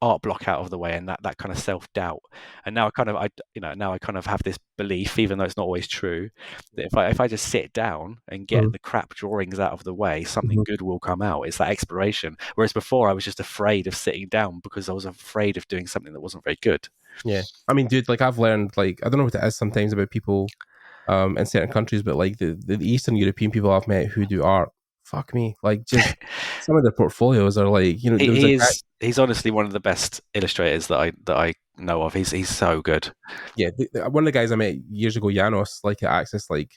art block out of the way, and that kind of self doubt. And now now I kind of have this belief, even though it's not always true, that if I just sit down and get Mhm. the crap drawings out of the way, something Mhm. good will come out. It's that exploration. Whereas before, I was just afraid of sitting down because I was afraid of doing something that wasn't very good. Yeah. I mean, dude, like I've learned, like, I don't know what it is sometimes about people in certain countries, but like the Eastern European people I've met who do art, fuck me, like just some of their portfolios are like, there was a guy. He's honestly one of the best illustrators that I know of. He's so good. Yeah, one of the guys I met years ago, Janos, like at Access, like,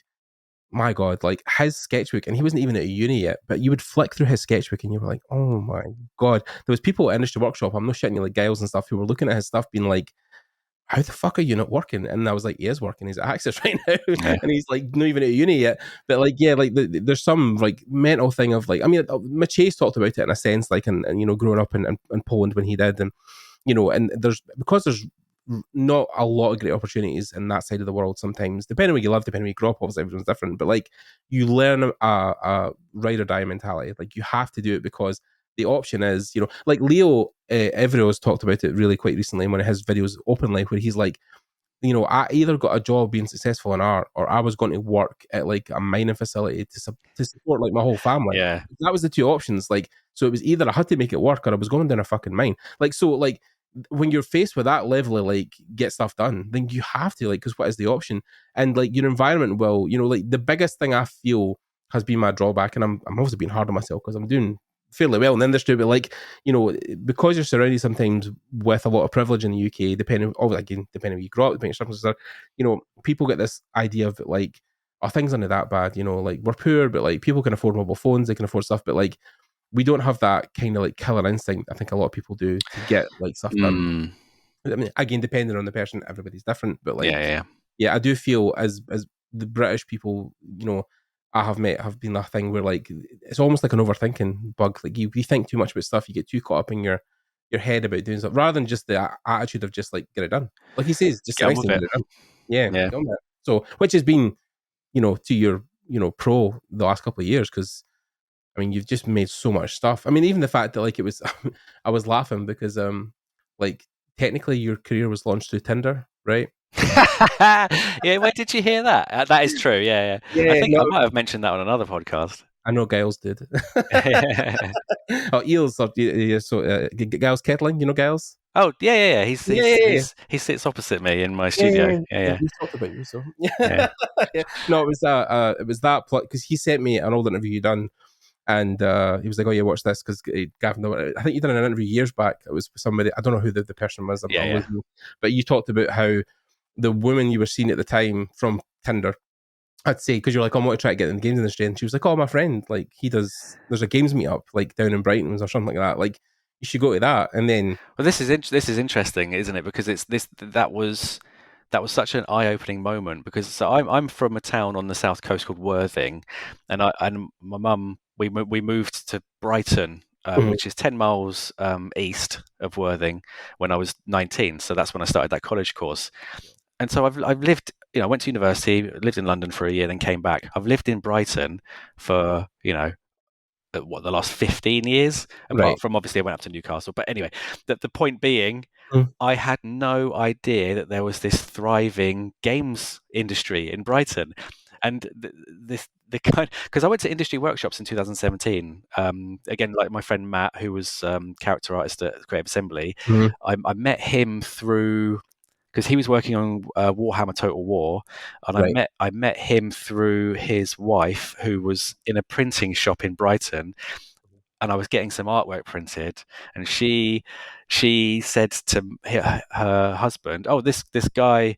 my God, like his sketchbook, and he wasn't even at a uni yet, but you would flick through his sketchbook and you were like, oh my God. There was people at Industry Workshop, I'm not shitting you, like Giles and stuff, who were looking at his stuff being like, how the fuck are you not working? And I was like, he is working. He's at Access right now. Yeah. And he's like, not even at uni yet. But like, yeah, like there's some like mental thing of like, I mean, Maciej's talked about it in a sense, like, and growing up in Poland when he did. And, and because there's not a lot of great opportunities in that side of the world sometimes, depending where you live, depending where you grow up. Obviously everyone's different, but like you learn a ride or die mentality. Like you have to do it because the option is, like Leo Everett has talked about it really quite recently in one of his videos openly, where he's like, I either got a job being successful in art, or I was going to work at like a mining facility to support like my whole family. Yeah. That was the two options. Like, so it was either I had to make it work, or I was going down a fucking mine. Like, so like when you're faced with that level of like get stuff done, then you have to, like, because what is the option? And like your environment will, like the biggest thing I feel has been my drawback, and I'm also being hard on myself because I'm doing fairly well in the industry, but like, because you're surrounded sometimes with a lot of privilege in the UK, depending where you grow up, depending on circumstances, people get this idea of like, oh, things aren't that bad, like we're poor, but like people can afford mobile phones, they can afford stuff, but like we don't have that kind of like killer instinct I think a lot of people do to get like stuff done. I mean, again, depending on the person, everybody's different, but like, yeah, I do feel as the British people, I have met have been that thing where like it's almost like an overthinking bug. Like you think too much about stuff, you get too caught up in your head about doing stuff, rather than just the attitude of just like get it done. Like he says, just Get the on next with thing, it. get it done. Yeah, get on with it. So, which has been, to your, pro the last couple of years, because I mean, you've just made so much stuff. I mean, even the fact that like it was, I was laughing because like technically your career was launched through Tinder, right? Yeah, where did you hear that? That is true. Yeah. I Yeah, think I no, might have mentioned that on another podcast. I know Giles did. Oh, Eels, so Giles Kettling, Giles? Oh, yeah. Yeah. He sits opposite me in my Yeah. studio. Yeah. He's talked about you, so Yeah. yeah. No, it was that plot because he sent me an old interview you done, and he was like, "Oh, yeah, watch this," because Gavin, I think you did an interview years back. It was somebody, I don't know who the person was. I'm losing, but you talked about how the woman you were seeing at the time from Tinder, I'd say, because you're like, I want to try to get in the games industry, and she was like, "Oh, my friend, like there's a games meetup like down in Brighton or something like that. Like you should go to that." And then, well, this is interesting, isn't it? Because that was such an eye-opening moment. Because so I'm from a town on the south coast called Worthing, and my mum we moved to Brighton, which is 10 miles east of Worthing, when I was 19. So that's when I started that college course. And so I've lived, I went to university, lived in London for a year, then came back. I've lived in Brighton for, the last 15 years, right, apart from obviously I went up to Newcastle. But anyway, the point being, mm. I had no idea that there was this thriving games industry in Brighton. And the kind, because I went to industry workshops in 2017. Again, like my friend Matt, who was character artist at Creative Assembly, Mm. I met him through, because he was working on Warhammer Total War, and Right, I met him through his wife, who was in a printing shop in Brighton, and I was getting some artwork printed, and she said to her husband, "Oh, this guy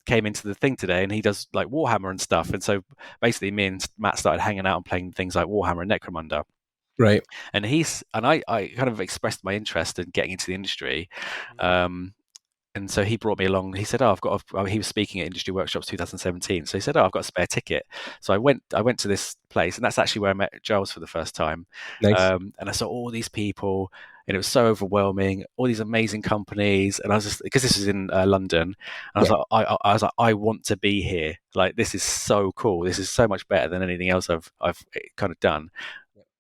came into the thing today, and he does like Warhammer and stuff." And so basically, me and Matt started hanging out and playing things like Warhammer and Necromunda. right, And I kind of expressed my interest in getting into the industry. And so he brought me along. He said, "Oh, he was speaking at Industry Workshops 2017. So he said, "Oh, I've got a spare ticket." So I went to this place, and that's actually where I met Giles for the first time. nice, And I saw all these people, and it was so overwhelming. All these amazing companies, and I was just, because this is in London, and I was yeah, like, I was like, I want to be here. Like, this is so cool. This is so much better than anything else I've kind of done.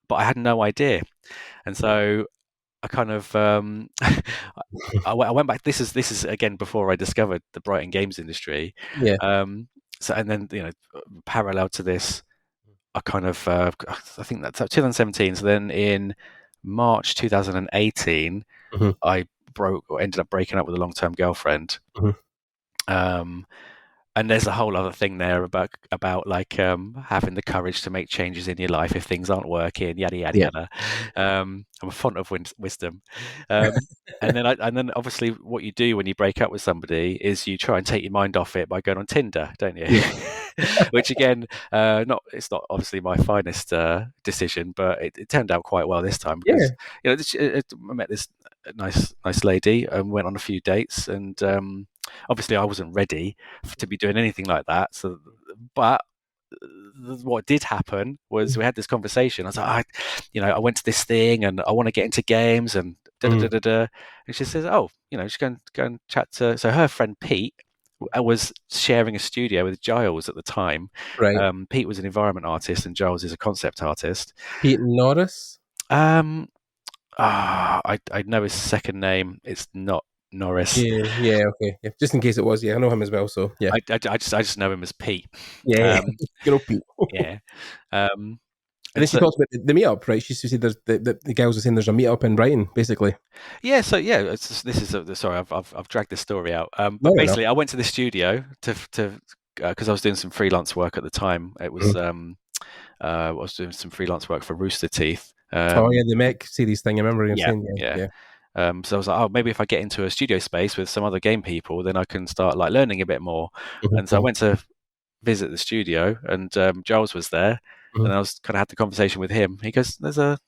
But I had no idea, and so I kind of I went back. This is again before I discovered the Brighton games industry. yeah, So, and then parallel to this, I kind of I think that's 2017. So then in March 2018, mm-hmm. I ended up breaking up with a long-term girlfriend. Mm-hmm. And there's a whole other thing there about like having the courage to make changes in your life if things aren't working, yada yada Yeah, yada. I'm a font of wisdom. And then obviously what you do when you break up with somebody is you try and take your mind off it by going on Tinder, don't you? yeah, Which again, it's not obviously my finest decision, but it turned out quite well this time, yeah, because I met this nice lady and went on a few dates, and obviously I wasn't ready to be doing anything like that. So, but what did happen was we had this conversation. I was like, I went to this thing and I want to get into games, and da da da da da. And she says, oh, just go and chat to. So her friend Pete was sharing a studio with Giles at the time. Right. Pete was an environment artist and Giles is a concept artist. Pete Norris. I know his second name. It's not Norris. Yeah, okay. Yeah, just in case it was, yeah, I know him as well. So yeah, I just know him as Pete. yeah, good old Pete. Yeah. And then she talks about the meetup, right? She said there's the girls are saying there's a meetup in Brighton, basically. Yeah. So yeah, this is sorry, I've dragged the story out. But No, basically, I went to the studio to because I was doing some freelance work at the time. It was I was doing some freelance work for Rooster Teeth. Oh yeah, the mech series thing. I remember you saying, yeah. So I was like, oh, maybe if I get into a studio space with some other game people, then I can start like learning a bit more. And so I went to visit the studio, and Giles was there, and I was kind of had the conversation with him. He goes, "There's a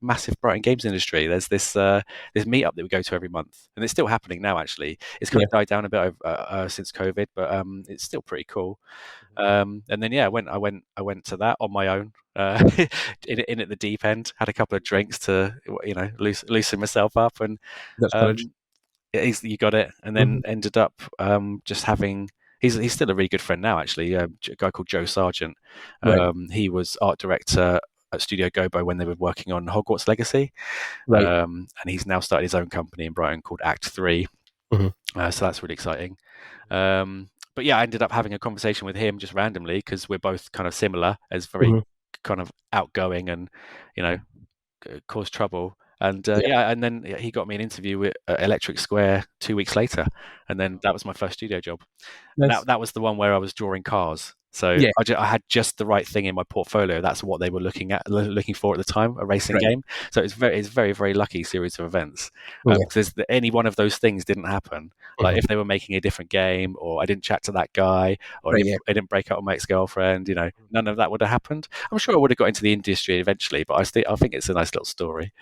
massive Brighton games industry. There's this meetup that we go to every month, and it's still happening now. Actually, it's kind of died down a bit since COVID, but it's still pretty cool." And then I went to that on my own, in at the deep end. Had a couple of drinks to loosen myself up, and That's courage. you got it. And then ended up just having. He's still a really good friend now, actually. A guy called Joe Sargent. Right. He was art director at Studio Gobo when they were working on Hogwarts Legacy. Right. And he's now started his own company in Brighton called Act 3. So that's really exciting. But yeah, I ended up having a conversation with him just randomly because we're both kind of similar, as very kind of outgoing and cause trouble. And and then he got me an interview with Electric Square 2 weeks later, and then that was my first studio job. Nice. That was the one where I was drawing cars. So I had just the right thing in my portfolio. That's what they were looking for at the time, a racing game. So it's very, very lucky series of events. Because any one of those things didn't happen. Like if they were making a different game, or I didn't chat to that guy, or I didn't break up with my ex-girlfriend, none of that would have happened. I'm sure I would have got into the industry eventually, but I think it's a nice little story.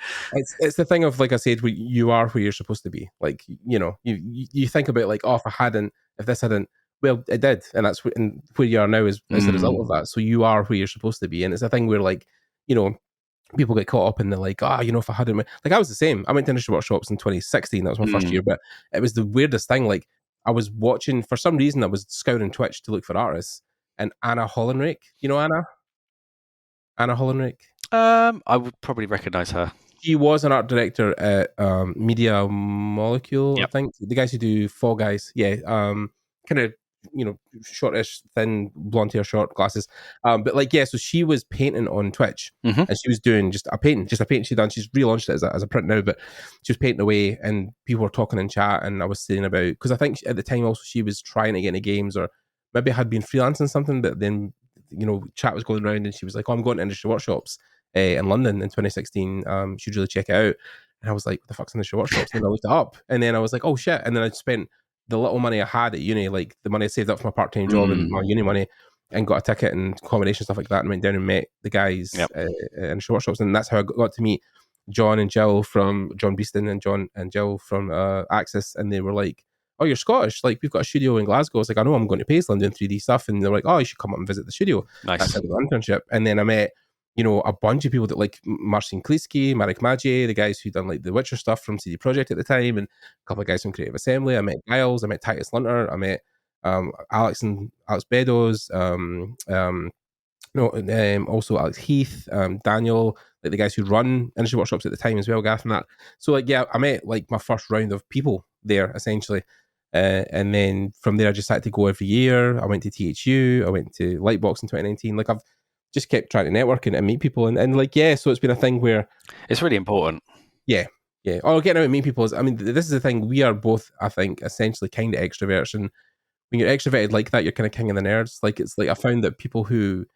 It's the thing of, like I said, you are where you're supposed to be. Like, you think about like, oh, if this hadn't, well, it did, and that's and where you are now is a result of that. So you are where you're supposed to be, and it's a thing where, like, people get caught up in the like, if I hadn't, like, I was the same. I went to industry workshops in 2016. That was my first year, but it was the weirdest thing. Like, I was watching, for some reason, I was scouring Twitch to look for artists, and Anna Hollenrake, Anna Hollenrake. I would probably recognize her. She was an art director at Media Molecule, I think. The guys who do Fall Guys, kind of shortish, thin, blonde hair, short glasses. But like, so she was painting on Twitch, and she was doing just a painting she'd done. She's relaunched it as a print now, but she was painting away, and people were talking in chat, and I was saying about, because I think at the time also she was trying to get into games, or maybe had been freelancing something, but then chat was going around, and she was like, "Oh, I'm going to industry workshops in London in 2016. Should really check it out." And I was like, "What the fuck's industry workshops?" And then I looked it up, and then I was like, "Oh shit!" And then I spent the little money I had at uni, like the money I saved up for my part-time job and my uni money, and got a ticket and accommodation, stuff like that, and went down and met the guys in workshops. And that's how I got to meet John and Jill from John Beeston and John and Jill from Axis. And they were like, "Oh, you're Scottish, like we've got a studio in Glasgow." I was like, "I know, I'm going to Paisley doing 3D stuff." And they're like, "Oh, you should come up and visit the studio." Nice. That's how the internship. And then I met a bunch of people that, like Marcin Kliski, Marek Magie, the guys who done like the Witcher stuff from CD Projekt at the time, and a couple of guys from Creative Assembly. I met Giles, I met Titus Lunter, I met Alex Bedos, also Alex Heath, Daniel, like the guys who run industry workshops at the time as well, Gaff and that. So like, I met like my first round of people there essentially. And then from there, I just had to go every year. I went to THU, I went to Lightbox in 2019. Like, I've just kept trying to network and meet people, and like, so it's been a thing where it's really important. Yeah. Or getting out and meet people is, I mean, this is the thing. We are both, I think, essentially kind of extroverts, and when you're extroverted like that, you're kind of king of the nerds. Like, it's like, I found that people who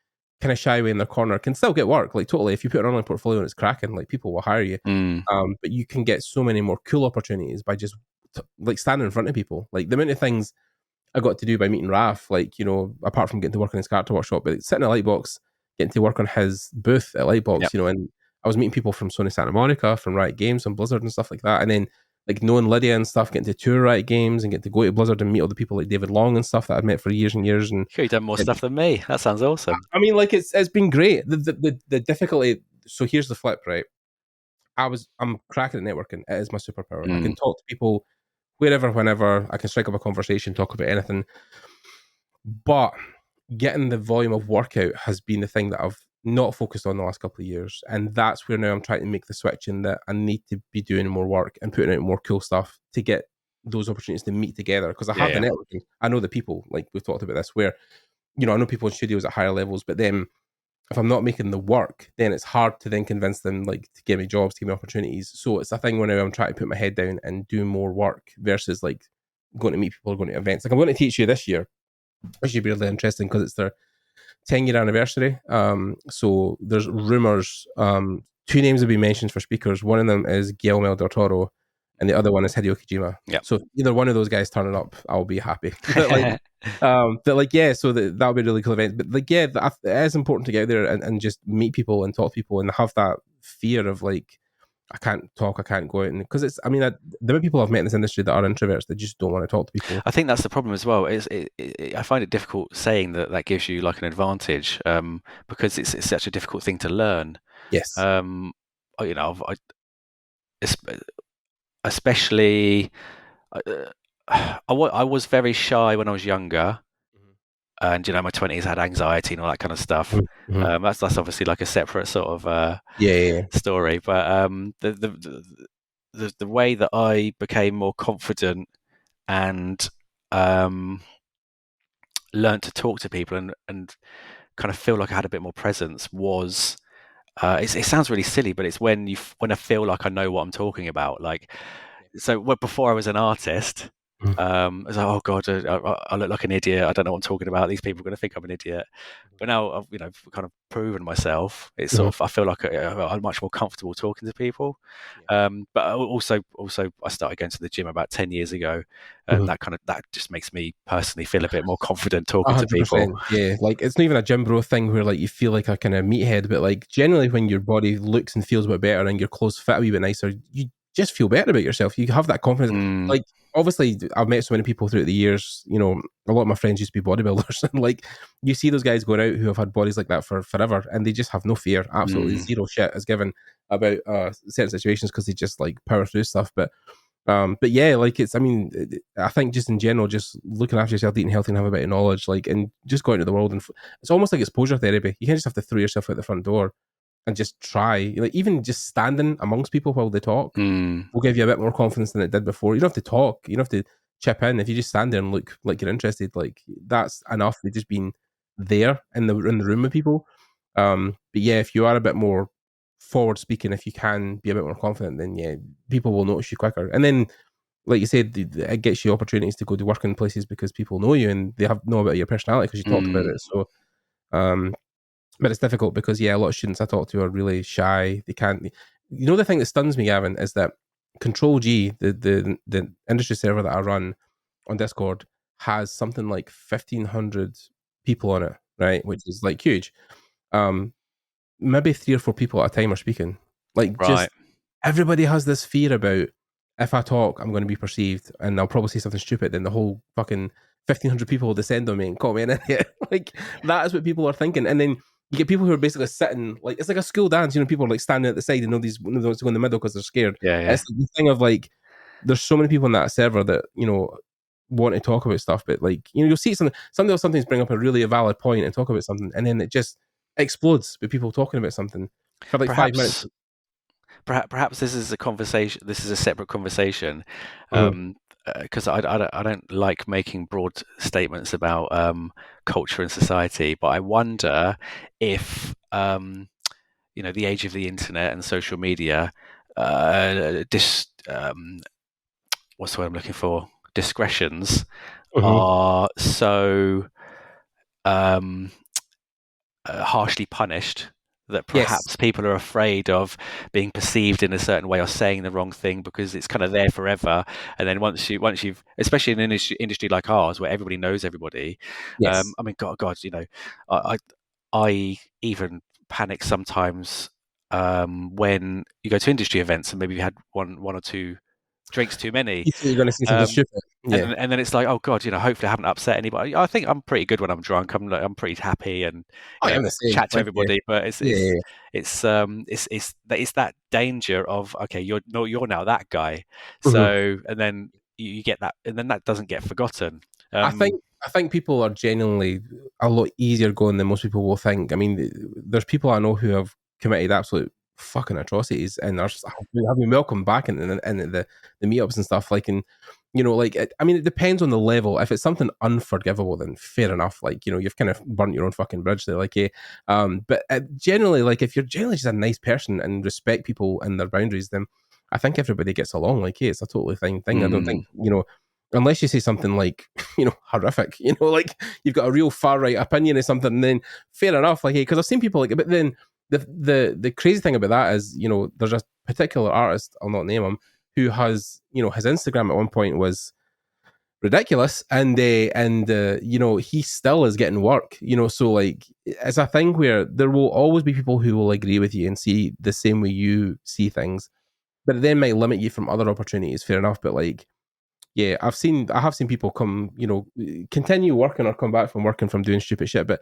kind of shy away in their corner can still get work. Like, totally, if you put an online portfolio and it's cracking, like, people will hire you. But you can get so many more cool opportunities by just like standing in front of people. Like, the amount of things I got to do by meeting Raf, like, apart from getting to work in his character workshop, but sitting at Lightbox, getting to work on his booth at Lightbox, and I was meeting people from Sony Santa Monica, from Riot Games and Blizzard and stuff like that. And then like knowing Lydia and stuff, getting to tour Riot Games and get to go to Blizzard and meet all the people like David Long and stuff that I'd met for years and years. And you've done more stuff than me. That sounds awesome. I mean, like, it's been great. The difficulty. So here's the flip, right? I'm cracking at networking. It is my superpower. I can talk to people wherever, whenever. I can strike up a conversation, talk about anything. But getting the volume of work out has been the thing that I've not focused on the last couple of years. And that's where now I'm trying to make the switch in that I need to be doing more work and putting out more cool stuff to get those opportunities to meet together. Because I have the networking. I know the people, like we've talked about this, where, you know, I know people in studios at higher levels, but then if I'm not making the work, then it's hard to then convince them like to give me jobs, to give me opportunities. So it's a thing where now I'm trying to put my head down and do more work versus like going to meet people or going to events. Like I'm going to teach you this year, which should be really interesting because it's their 10-year anniversary. So there's rumors. Two names have been mentioned for speakers. One of them is Guillermo del Toro, and the other one is Hideo Kojima. Yep. So if either one of those guys turning up, I'll be happy. So that'll be a really cool event. But like, yeah, it is important to get out there and just meet people and talk to people and have that fear of like, I can't talk, I can't go out, and because it's, I mean, there are people I've met in this industry that are introverts that just don't want to talk to people. I think that's the problem as well. I find it difficult saying that gives you like an advantage, because it's such a difficult thing to learn. Yes. You know, especially, I was very shy when I was younger, and you know, my 20s had anxiety and all that kind of stuff. Mm-hmm. That's obviously like a separate sort of Yeah. story. But the way that I became more confident and learned to talk to people and kind of feel like I had a bit more presence was, it sounds really silly, but it's when I feel like I know what I'm talking about. Like, so before I was an artist, I was like, oh God, I look like an idiot. I don't know what I'm talking about. These people are going to think I'm an idiot. But now I've, you know, kind of proven myself. It's sort of, I feel like I'm much more comfortable talking to people. But also I started going to the gym about 10 years ago, and that just makes me personally feel a bit more confident talking to people. 100%. Yeah, like it's not even a gym bro thing where like you feel like a kind of meathead, but like generally when your body looks and feels a bit better and your clothes fit a wee bit nicer, you just feel better about yourself. You have that confidence. Like obviously I've met so many people throughout the years, you know, a lot of my friends used to be bodybuilders and like you see those guys going out who have had bodies like that for forever and they just have no fear, absolutely zero shit is given about certain situations because they just like power through stuff. But yeah, like it's, I mean, I think just in general, just looking after yourself, eating healthy and have a bit of knowledge, like, and just going into the world. And it's almost like exposure therapy. You can't just have to throw yourself out the front door and just try. Like, even just standing amongst people while they talk will give you a bit more confidence than it did before. You don't have to talk. You don't have to chip in. If you just stand there and look like you're interested, like, that's enough. They've just been there in the room with people. But yeah, if you are a bit more forward speaking, if you can be a bit more confident, then yeah, people will notice you quicker. And then, like you said, it gets you opportunities to go to work in places because people know you and they know about your personality because you talked about it. So, but it's difficult because yeah, a lot of students I talk to are really shy. They can't. You know, the thing that stuns me, Gavin, is that Control G, the industry server that I run on Discord, has something like 1,500 people on it, right? Which is like huge. Maybe 3 or 4 people at a time are speaking. Like, just everybody has this fear about, if I talk, I'm going to be perceived and I'll probably say something stupid. Then the whole fucking 1,500 people will descend on me and call me an idiot. Like, that is what people are thinking. And then you get people who are basically sitting, like, it's like a school dance. You know, people are like standing at the side and nobody's going to go in the middle because they're scared. It's like the thing of like, there's so many people in that server that, you know, want to talk about stuff, but like, you know, you'll see somebody will sometimes bring up a really valid point and talk about something, and then it just explodes with people talking about something for like 5 minutes. Perhaps this is a conversation. This is a separate conversation, because I don't like making broad statements about culture and society. But I wonder if you know, the age of the internet and social media, what's the word I'm looking for? Discretions are so harshly punished that perhaps people are afraid of being perceived in a certain way or saying the wrong thing because it's kind of there forever. And then once you've, especially in an industry like ours where everybody knows everybody, I mean, God, you know, I even panic sometimes when you go to industry events and maybe you had one or two drinks too many. You think you're going to say something stupid. Yeah. And then it's like, oh God, hopefully I haven't upset anybody. I think I'm pretty good when I'm drunk. I'm pretty happy and I'm the same. chat to everybody. But yeah. it's that danger of, okay, you're now that guy. Mm-hmm. So and then you get that, and then that doesn't get forgotten. I think people are genuinely a lot easier going than most people will think. I mean, there's people I know who have committed absolute fucking atrocities and have been welcomed back in the meetups and stuff. Like, and like, I mean, it depends on the level. If it's something unforgivable, then fair enough. Like, you've kind of burnt your own fucking bridge there. Like, but generally, like, if you're generally just a nice person and respect people and their boundaries, then I think everybody gets along. Like, it's a totally fine thing. I don't think, unless you say something like, horrific, like you've got a real far right opinion or something, then fair enough. Like, hey, because I've seen people like, but then the crazy thing about that is, there's a particular artist, I'll not name him, who has, his Instagram at one point was ridiculous, and he still is getting work, so like it's a thing where there will always be people who will agree with you and see the same way you see things, but it then might limit you from other opportunities. Fair enough, but like, yeah, I have seen people come, continue working or come back from working from doing stupid shit. But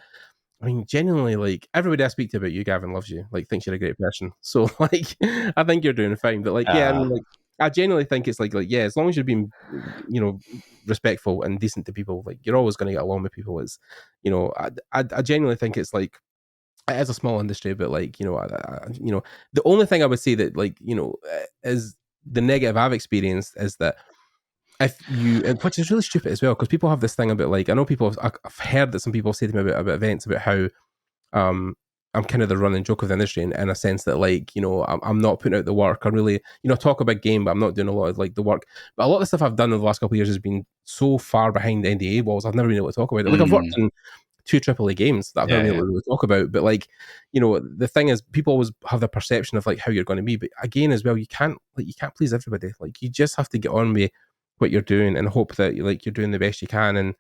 I mean, genuinely, like, everybody I speak to about you, Gavin, loves you, like, thinks you're a great person. So, like, I think you're doing fine. But like, yeah, I mean, like, I genuinely think it's like, yeah, as long as you're being, respectful and decent to people, like, you're always going to get along with people. It's, I genuinely think it's like, it is a small industry, but like, the only thing I would say that, like, is the negative I've experienced is that if you, which is really stupid as well, because people have this thing about, like, I know I've heard that some people say to me about events about how I'm kind of the running joke of the industry in a sense that, like, I'm not putting out the work. I really, talk a big game, but I'm not doing a lot of like the work. But a lot of the stuff I've done in the last couple of years has been so far behind the NDA walls, I've never been able to talk about it. Like, I've worked in 2 AAA games that I've never been able to really talk about. But like, the thing is, people always have the perception of like how you're going to be. But again, as well, you can't please everybody. Like, you just have to get on with what you're doing and hope that you're doing the best you can and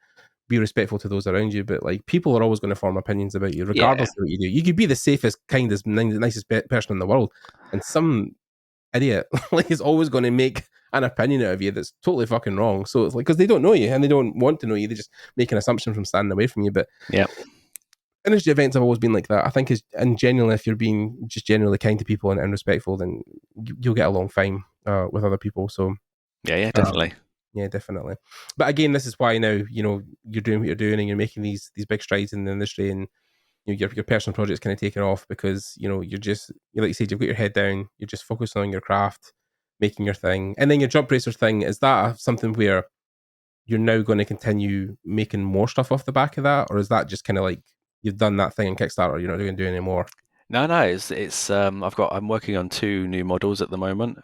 be respectful to those around you. But like, people are always going to form opinions about you regardless of what you do. You could be the safest, kindest, nicest person in the world, and some idiot like is always going to make an opinion out of you that's totally fucking wrong. So it's like, because they don't know you and they don't want to know you, they just make an assumption from standing away from you. But industry events have always been like that, I think. And genuinely, if you're being just generally kind to people and respectful, then you'll get along fine with other people. So yeah, definitely. Yeah, definitely. But again, this is why now, you're doing what you're doing and you're making these big strides in the industry, and your personal project's kind of taking off because, you're just, like you said, you've got your head down, you're just focusing on your craft, making your thing. And then your jump racer thing, is that something where you're now going to continue making more stuff off the back of that? Or is that just kind of like, you've done that thing in Kickstarter, you're not going to do any more? No, it's I'm working on 2 new models at the moment.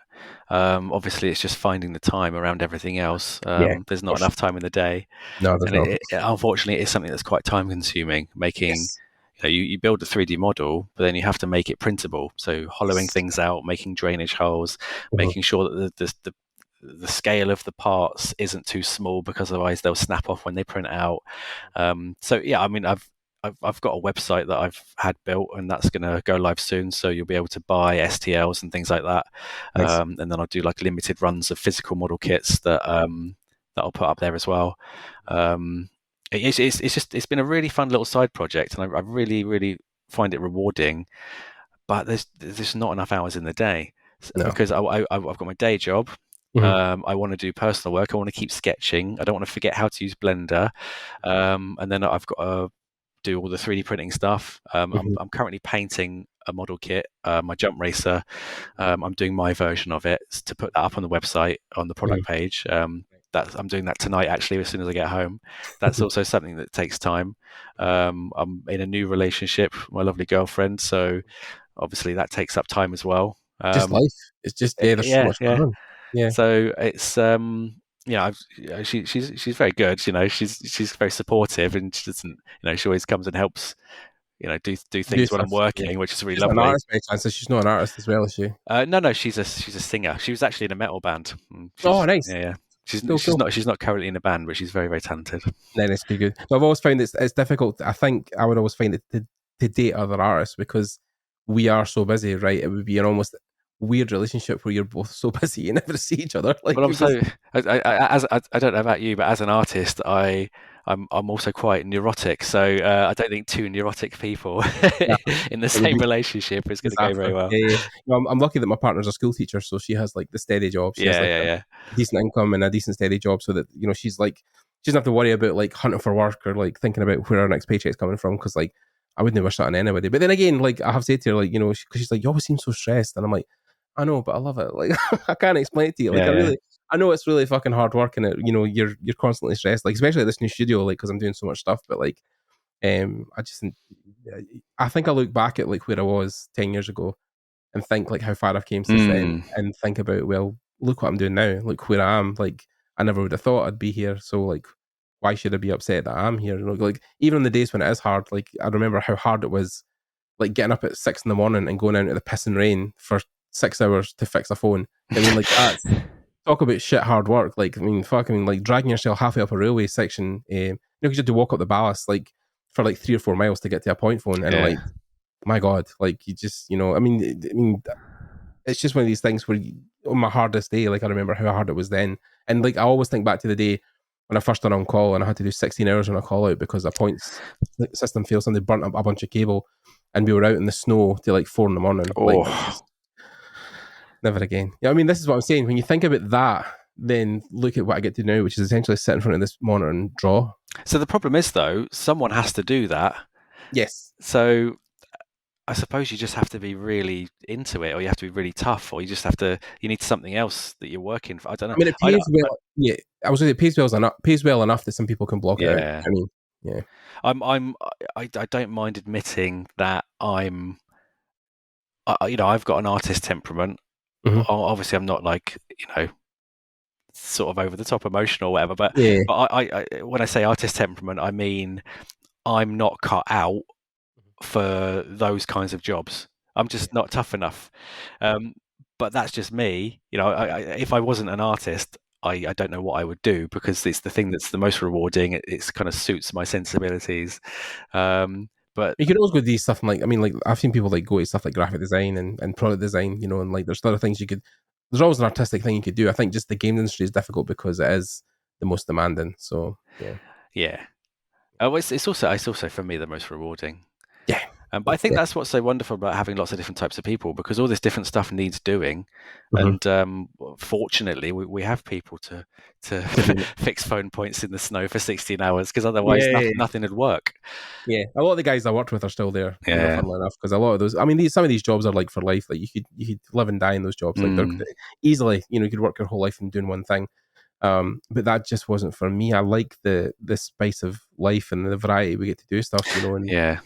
Obviously it's just finding the time around everything else. There's not enough time in the day. No, there's not. Unfortunately, it's something that's quite time consuming, making, you build a 3D model, but then you have to make it printable. So hollowing things out, making drainage holes, making sure that the scale of the parts isn't too small, because otherwise they'll snap off when they print out. So yeah, I mean, I've got a website that I've had built, and that's going to go live soon. So you'll be able to buy STLs and things like that. Nice. And then I'll do like limited runs of physical model kits that I'll put up there as well. It's been a really fun little side project, and I really, really find it rewarding. But there's not enough hours in the day because I've got my day job. Mm-hmm. I want to do personal work. I want to keep sketching. I don't want to forget how to use Blender. And then I've got to do all the 3D printing stuff. I'm currently painting a model kit, my jump racer. I'm doing my version of it to put that up on the website, on the product page. I'm doing that tonight, actually, as soon as I get home. That's also something that takes time. I'm in a new relationship with my lovely girlfriend, so obviously that takes up time as well. Just life. It's just, there's so much going on. Yeah. So it's she's very good. She's very supportive, and she doesn't. She always comes and helps. Do things when I'm working, which is really lovely. An artist, by chance, so she's not an artist as well, is she? No, she's a singer. She was actually in a metal band. Oh, nice. Yeah. She's not currently in a band, but she's very, very talented. Then it's pretty good. So I've always found it's difficult. I think I would always find it to date other artists because we are so busy, right? It would be an almost weird relationship where you're both so busy you never see each other. Like, Well, I'm because so I don't know about you, but as an artist, I'm also quite neurotic. So I don't think two neurotic people yeah, in the it would same be relationship is going to go disaster. very well. Yeah, yeah. I'm lucky that my partner's a school teacher, so she has like the steady job. She has Yeah, like yeah, a yeah. decent income and a decent steady job, so that she's like she doesn't have to worry about like hunting for work or like thinking about where our next paycheck's coming from. Because like I would never shut on anybody. But then again, like I have said to her, like because she's like, you always seem so stressed, and I'm like, I know, but I love it. Like I can't explain it to you. Like Yeah, I know it's really fucking hard work, and you're constantly stressed. Like especially at this new studio, like because I'm doing so much stuff. But like I think I look back at like where I was 10 years ago and think like how far I've came since then, Mm. and think about, well, look what I'm doing now, like where I am. Like I never would have thought I'd be here, so like why should I be upset that I'm here? Like even on the days when it is hard, like I remember how hard it was, like getting up at 6 in the morning and going out into the pissing rain for 6 hours to fix a phone. I mean, like that's talk about shit hard work. Like I mean, fuck, I mean, like dragging yourself halfway up a railway section, because you had to walk up the ballast like for like 3 or 4 miles to get to a point phone, and Yeah. like my god, like you just I mean it's just one of these things where on my hardest day, like I remember how hard it was then, and like I always think back to the day when I first done on call and I had to do 16 hours on a call out because a points system failed, somebody burnt up a bunch of cable, and we were out in the snow till like 4 in the morning. Like Oh. never again. Yeah, I mean, this is what I'm saying. When you think about that, then look at what I get to do now, which is essentially sit in front of this monitor and draw. So the problem is, though, someone has to do that. Yes. So I suppose you just have to be really into it, or you have to be really tough, or you need something else that you're working for. I don't know. I mean, it pays well. Yeah, I was saying it pays well enough that some people can block it out. Yeah. I mean, yeah. I don't mind admitting that I've got an artist temperament. Mhm. Obviously, I'm not like, sort of over the top emotional or whatever, but Yeah. I when I say artist temperament, I mean I'm not cut out for those kinds of jobs. I'm just not tough enough. But that's just me. If I wasn't an artist, I don't know what I would do, because it's the thing that's the most rewarding. It's kind of suits my sensibilities. But You can always go to these stuff, like I mean, like I've seen people like go to stuff like graphic design and product design, and like there's other things you could. There's always an artistic thing you could do. I think just the game industry is difficult because it is the most demanding. So yeah, yeah. It's also for me the most rewarding. yeah. But I think that's what's so wonderful about having lots of different types of people, because all this different stuff needs doing. Mhm. And fortunately, we have people to fix phone points in the snow for 16 hours, because otherwise Yeah, nothing would work. yeah. A lot of the guys I worked with are still there. Yeah. Funnily enough, because a lot of those. I mean, some of these jobs are like for life. Like you could live and die in those jobs. Like they're easily, you could work your whole life in doing one thing. But that just wasn't for me. I like the spice of life and the variety we get to do stuff, and Yeah.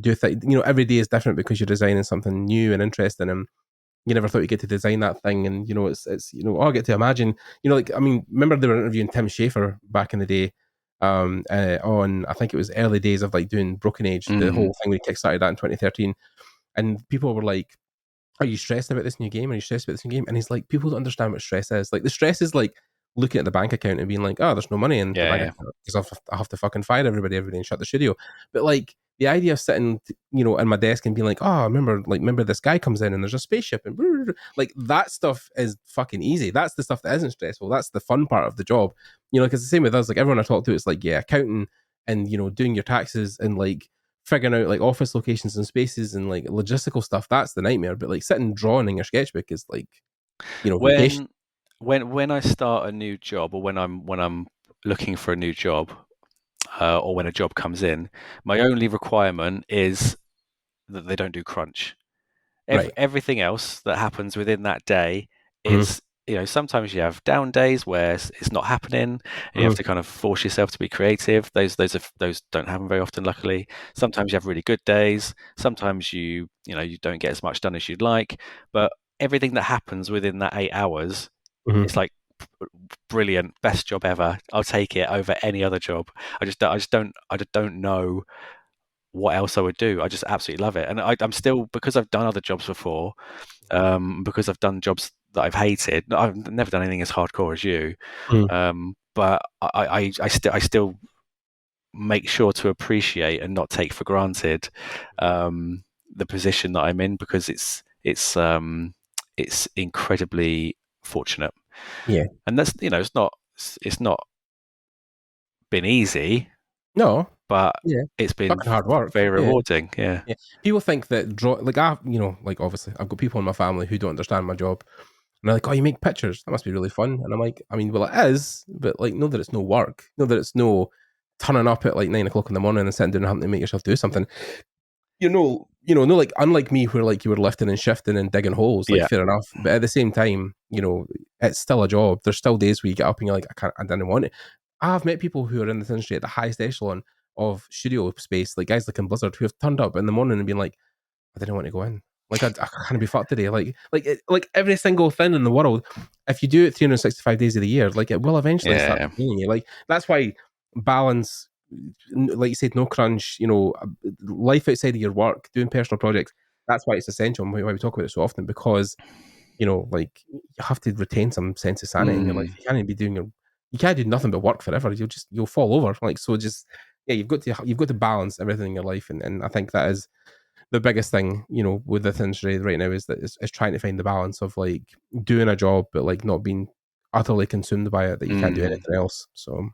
do things. Every day is different because you're designing something new and interesting, and you never thought you get to design that thing. And I get to imagine, like I mean, remember they were interviewing Tim Schafer back in the day, on I think it was early days of like doing Broken Age, the whole thing we kickstarted that in 2013, and people were like, are you stressed about this new game? Are you stressed about this new game? And he's like, people don't understand what stress is. Like the stress is like looking at the bank account and being like, oh, there's no money in the bank account because I have to fucking fire everybody and shut the studio. But like the idea of sitting, in my desk and being like, oh, remember this guy comes in and there's a spaceship and like that stuff is fucking easy. That's the stuff that isn't stressful. That's the fun part of the job. Because the same with us. Like everyone I talk to, it's like, yeah, accounting and doing your taxes and like figuring out like office locations and spaces and like logistical stuff, that's the nightmare. But like sitting drawing in your sketchbook is like vacation. When I start a new job, or when I'm looking for a new job, or when a job comes in, my only requirement is that they don't do crunch. Right. Everything else that happens within that day is, sometimes you have down days where it's not happening, and you have to kind of force yourself to be creative. Those don't happen very often, luckily. Sometimes you have really good days. Sometimes you don't get as much done as you'd like. But everything that happens within that 8 hours, it's like brilliant, best job ever. I'll take it over any other job. I just don't know what else I would do. I just absolutely love it. And I'm still, because I've done other jobs before, because I've done jobs that I've hated. I've never done anything as hardcore as you, but I still make sure to appreciate and not take for granted the position that I'm in, because it's incredibly fortunate. Yeah. And that's, it's not been easy. No. But Yeah. it's been Fucking hard work. very Yeah. rewarding. Yeah. Yeah. People think that like obviously I've got people in my family who don't understand my job. And they're like, oh, you make pictures. That must be really fun. And I'm like, I mean, well, it is, but like, know that it's no work. Know that it's no turning up at like 9 o'clock in the morning and sitting down and having to make yourself do something. No, like, unlike me, where like you were lifting and shifting and digging holes, like, Yeah. fair enough. But at the same time, it's still a job. There's still days where you get up and you're like, I didn't want it. I've met people who are in this industry at the highest echelon of studio space, like guys like in Blizzard, who have turned up in the morning and been like, I didn't want to go in. Like, I can't be fucked today. Like every single thing in the world, if you do it 365 days of the year, like, it will eventually start killing you. Like, that's why balance, like you said, no crunch, life outside of your work, doing personal projects, that's why it's essential, and why we talk about it so often, because, like, you have to retain some sense of sanity in your life. You can't be you can't do nothing but work forever. You'll fall over. Like, so just, yeah, you've got to balance everything in your life. And I think that is the biggest thing, with this industry right now, is that is trying to find the balance of like doing a job, but like not being utterly consumed by it, that you can't do anything else. So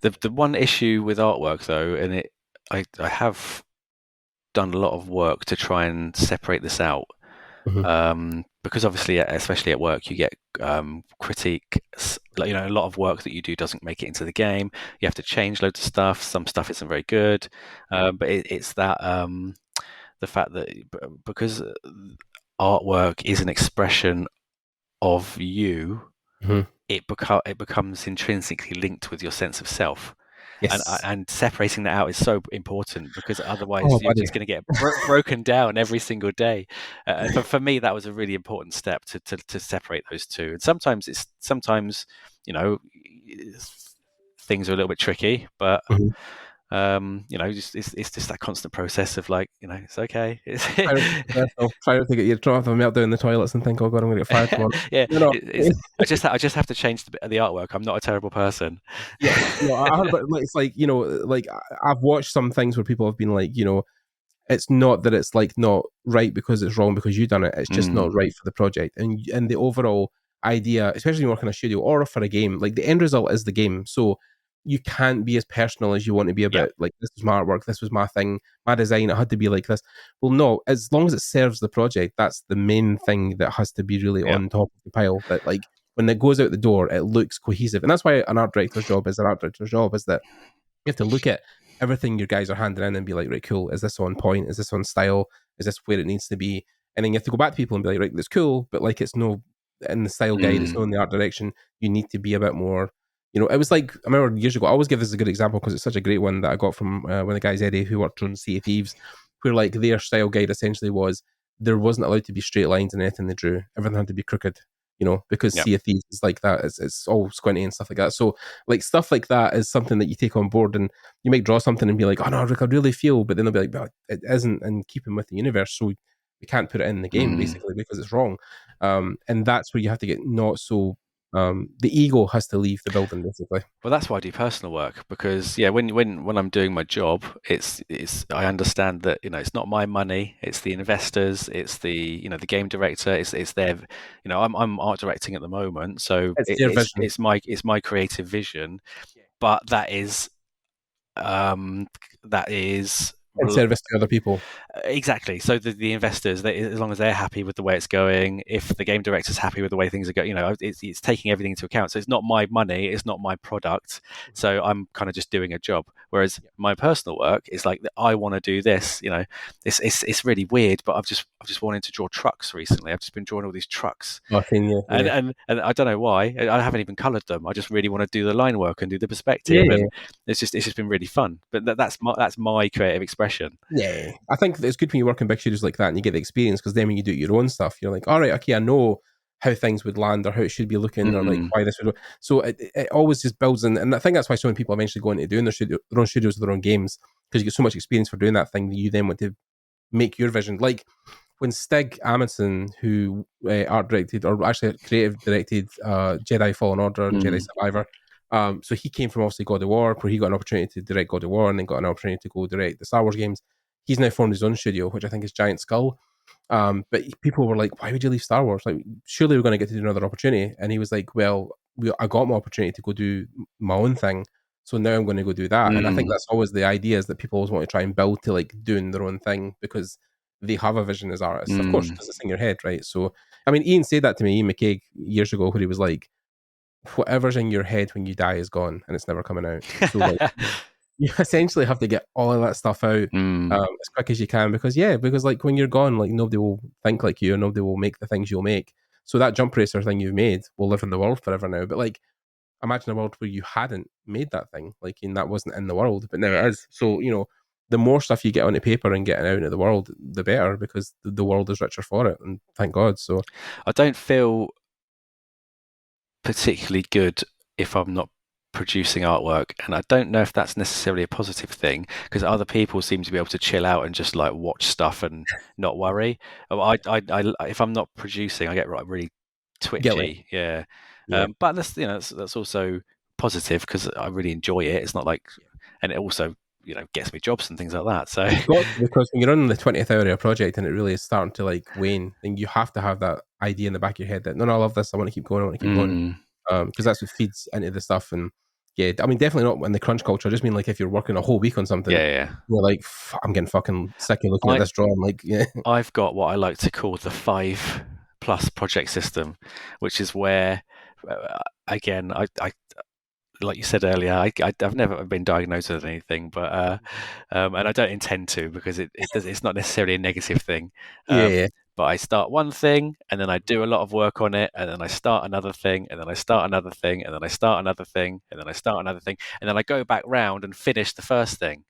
the one issue with artwork, though, and I have done a lot of work to try and separate this out, because obviously, especially at work, you get critique. Like, a lot of work that you do doesn't make it into the game. You have to change loads of stuff. Some stuff isn't very good, but it's that the fact that because artwork is an expression of you, it becomes intrinsically linked with your sense of self. yes. And separating that out is so important, because otherwise Oh, you're just going to get broken down every single day. For me, that was a really important step to separate those two. And sometimes things are a little bit tricky, but it's just that constant process of like, it's okay. Try not to get you to have a meltdown in the toilets and think, oh god, I'm gonna get fired tomorrow. Yeah, I just have to change the artwork. I'm not a terrible person. Yeah, I heard about, it's like, like, I've watched some things where people have been like, it's not that it's like not right because it's wrong because you've done it. It's just not right for the project. And the overall idea, especially when you work in a studio or for a game, like, the end result is the game. So you can't be as personal as you want to be about, like, this was my artwork, this was my thing, my design, it had to be like this. Well, no, as long as it serves the project, that's the main thing that has to be really on top of the pile. That, like, when it goes out the door, it looks cohesive. And that's why an art director's job is that you have to look at everything your guys are handing in and be like, right, cool, is this on point? Is this on style? Is this where it needs to be? And then you have to go back to people and be like, right, that's cool, but like, it's no in the style guide, it's no in the art direction. You need to be a bit more, it was like, I remember years ago, I always give this as a good example because it's such a great one that I got from one of the guys, Eddie, who worked on Sea of Thieves, where like their style guide essentially was there wasn't allowed to be straight lines in anything they drew. Everything had to be crooked, because Sea of Thieves is like that. It's all squinty and stuff like that. So like stuff like that is something that you take on board, and you might draw something and be like, oh no, Rick, I really feel, but then they'll be like, no, it isn't in keeping with the universe, so we can't put it in the game basically because it's wrong. And that's where you have to get not so the ego has to leave the building basically. Well, that's why I do personal work, because when I'm doing my job, it's I understand that it's not my money, it's the investors, it's the the game director, it's their I'm art directing at the moment, so It's their vision. it's my creative vision, but that is in service to other people. Exactly. So the investors, as long as they're happy with the way it's going, if the game director's happy with the way things are going, it's taking everything into account. So it's not my money, it's not my product. So I'm kind of just doing a job. Whereas my personal work is like, I want to do this. It's really weird, but I've just wanted to draw trucks recently. I've just been drawing all these trucks, and I don't know why. I haven't even coloured them. I just really want to do the line work and do the perspective, and it's just been really fun. But that's my creative expression. Yeah, I think it's good when you work in big studios like that and you get the experience, because then when you do your own stuff, you're like, all right, okay, I know how things would land or how it should be looking or like why this would. So it always just builds in, and I think that's why so many people eventually go into doing their own studios with their own games, because you get so much experience for doing that thing that you then want to make your vision. Like when Stig Amundsen, who art directed or actually creative directed Jedi Fallen Order, Jedi Survivor. So he came from obviously God of War, where he got an opportunity to direct God of War and then got an opportunity to go direct the Star Wars games. He's now formed his own studio, which I think is Giant Skull. But people were like, why would you leave Star Wars? Like, surely we're going to get to do another opportunity. And he was like, well, I got my opportunity to go do my own thing. So now I'm going to go do that. And I think that's always the idea, is that people always want to try and build to like doing their own thing because they have a vision as artists. Of course, because it's in your head, right? So, I mean, Ian said that to me, Ian McCaig, years ago, where he was like, whatever's in your head when you die is gone and it's never coming out. So, like, you essentially have to get all of that stuff out as quick as you can because like when you're gone, like nobody will think like you, nobody will make the things you'll make. So that jump racer thing you've made will live in the world forever now. But like, imagine a world where you hadn't made that thing, like, and that wasn't in the world, but now it is. So, you know, the more stuff you get onto paper and getting out into the world, the better, because the world is richer for it, and thank God. So I don't feel particularly good if I'm not producing artwork, and I don't know if that's necessarily a positive thing, because other people seem to be able to chill out and just like watch stuff and not worry. If I'm not producing, I get really twitchy. Yeah. But that's, you know, that's also positive because I really enjoy it. It's not like, and it also, you know, gets me jobs and things like that. So it's got, because when you're on the 20th hour of a project and it really is starting to like wane, then you have to have that idea in the back of your head that, no, I love this, I want to keep going, I want to keep going, because that's what feeds into the stuff. And yeah, I mean, definitely not in the crunch culture. I just mean like if you're working a whole week on something, you're like, I'm getting fucking sick of looking at this drawing. Like, I've got what I like to call the 5+ project system, which is where, again, I like you said earlier, I've never been diagnosed with anything, but and I don't intend to, because it's not necessarily a negative thing. But I start one thing, and then I do a lot of work on it, and then I start another thing, and then I start another thing, and then I start another thing, and then I start another thing, and then I go back round and finish the first thing.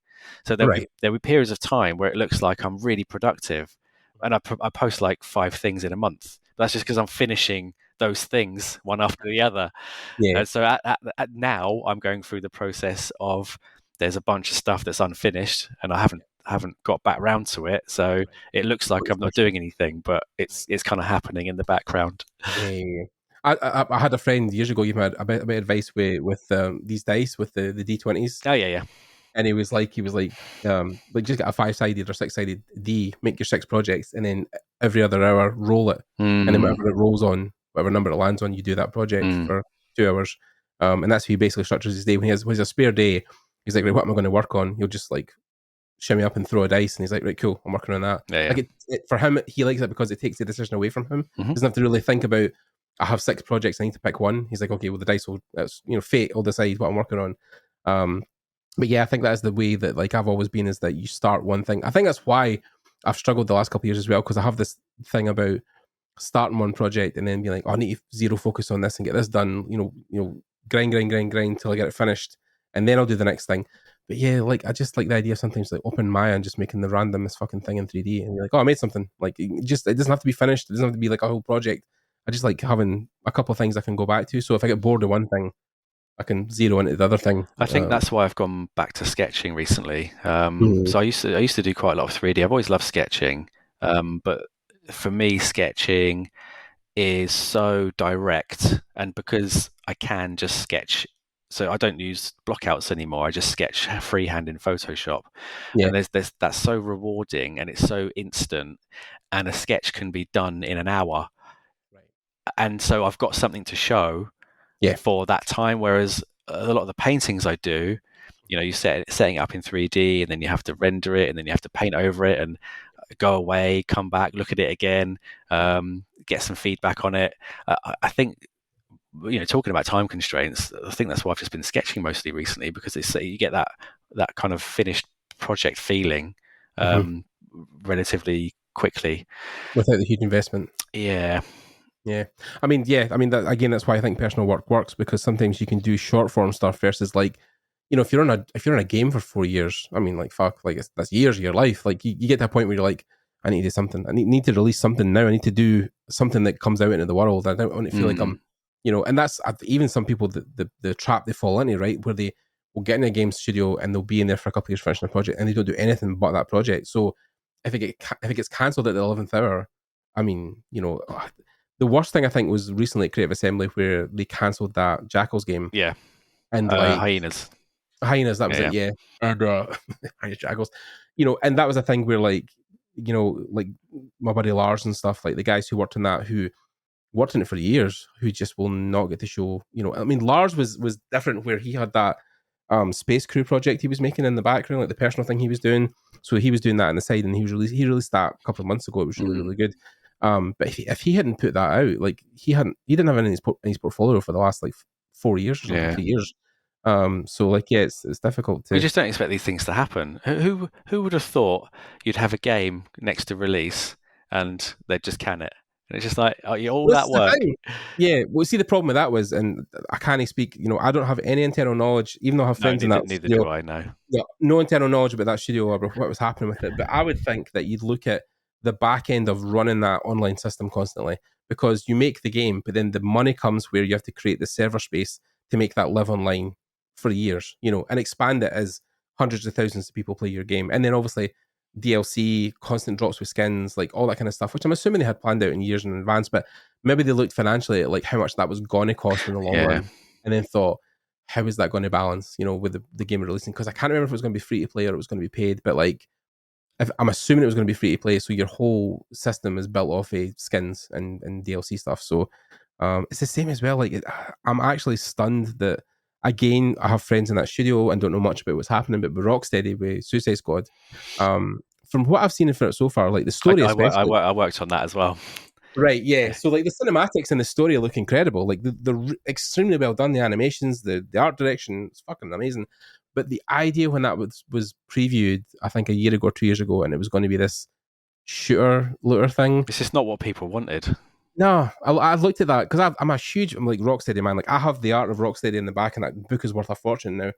So there'll be periods of time where it looks like I'm really productive, and I post like 5 things in a month. That's just because I'm finishing those things one after the other. And so at now I'm going through the process of, there's a bunch of stuff that's unfinished, and I haven't got back round to it. So it looks like I'm not doing anything, but it's kind of happening in the background. I had a friend years ago give me a bit of advice with these dice, with the D20s. Oh yeah. And he was like, just get a 5-sided or 6-sided D, make your 6 projects, and then every other hour roll it, and then whatever it rolls on, whatever number it lands on, you do that project for 2 hours. And that's how he basically structures his day. When he has a spare day, he's like, right, what am I going to work on? He'll just like shimmy up and throw a dice, and he's like, right, cool, I'm working on that. Like for him, he likes it because it takes the decision away from him. Doesn't have to really think about, I have 6 projects, I need to pick one. He's like, okay, well, the dice will, fate will decide what I'm working on. But yeah, I think that's the way that like I've always been, is that you start one thing. I think that's why I've struggled the last couple of years as well, because I have this thing about starting one project and then being like, oh, I need to zero focus on this and get this done. Grind till I get it finished, and then I'll do the next thing. But yeah, like I just like the idea of sometimes like open Maya and just making the randomest fucking thing in 3D, and you're like, oh, I made something. Like it doesn't have to be finished. It doesn't have to be like a whole project. I just like having a couple of things I can go back to. So if I get bored of one thing, I can zero into the other thing. I think that's why I've gone back to sketching recently. So I used to do quite a lot of 3D. I've always loved sketching, but for me, sketching is so direct, and because I can just sketch, so I don't use blockouts anymore. I just sketch freehand in Photoshop, and there's that's so rewarding, and it's so instant, and a sketch can be done in an hour, and so I've got something to show for that time. Whereas a lot of the paintings I do, you setting it up in 3D, and then you have to render it, and then you have to paint over it, and go away, come back, look at it again, get some feedback on it. I think, talking about time constraints, I think that's why I've just been sketching mostly recently, because you get that kind of finished project feeling relatively quickly without the huge investment. Yeah. I mean, that, again, that's why I think personal work works, because sometimes you can do short form stuff versus like, if you're in a game for 4 years, I mean, like, fuck, like that's years of your life. Like you get to a point where you're like, I need to do something. I need to release something now. I need to do something that comes out into the world. I don't want to feel like I'm, and that's even some people, the trap they fall into, right, where they will get in a game studio and they'll be in there for a couple of years finishing a project, and they don't do anything but that project. So if it gets cancelled at the 11th hour, I mean, the worst thing I think was recently at Creative Assembly, where they cancelled that Jackals game. Yeah. And like Hyenas, that was it. And Jackals, and that was a thing where like like my buddy Lars and stuff, like the guys who worked on that, who worked in it for years, who just will not get to show. I mean, Lars was different, where he had that space crew project he was making in the background, like the personal thing he was doing. So he was doing that on the side, and he released that a couple of months ago. It was really, really good. But if he hadn't put that out, like he didn't have it in his portfolio for the last like 4 years or something, 3 years. So like, yeah, it's difficult to. We just don't expect these things to happen. Who would have thought you'd have a game next to release and they'd just can it? And it's just like, all that work. Yeah, well, see, the problem with that was, and I can't speak, I don't have any internal knowledge, even though I have friends in that. Neither do I know. Yeah, no internal knowledge about that studio or what was happening with it. But I would think that you'd look at the back end of running that online system constantly, because you make the game, but then the money comes where you have to create the server space to make that live online for years, and expand it as hundreds of thousands of people play your game. And then obviously DLC, constant drops with skins, like all that kind of stuff, which I'm assuming they had planned out in years in advance, but maybe they looked financially at like how much that was going to cost in the long run, and then thought, how is that going to balance, with the game releasing? Because I can't remember if it was going to be free to play or it was going to be paid, but like, if I'm assuming it was going to be free to play, so your whole system is built off of skins and DLC stuff. So it's the same as well. Like, I'm actually stunned that, again, I have friends in that studio and don't know much about what's happening, but with Rocksteady, with Suicide Squad, from what I've seen for it so far, like the story, I worked on that as well. Right, yeah. So like the cinematics and the story look incredible. Like they're extremely well done. The animations, the art direction, it's fucking amazing. But the idea when that was previewed, I think a year ago or 2 years ago, and it was going to be this shooter looter thing. It's just not what people wanted. No, I looked at that because I'm like Rocksteady man. Like I have the art of Rocksteady in the back, and that book is worth a fortune now.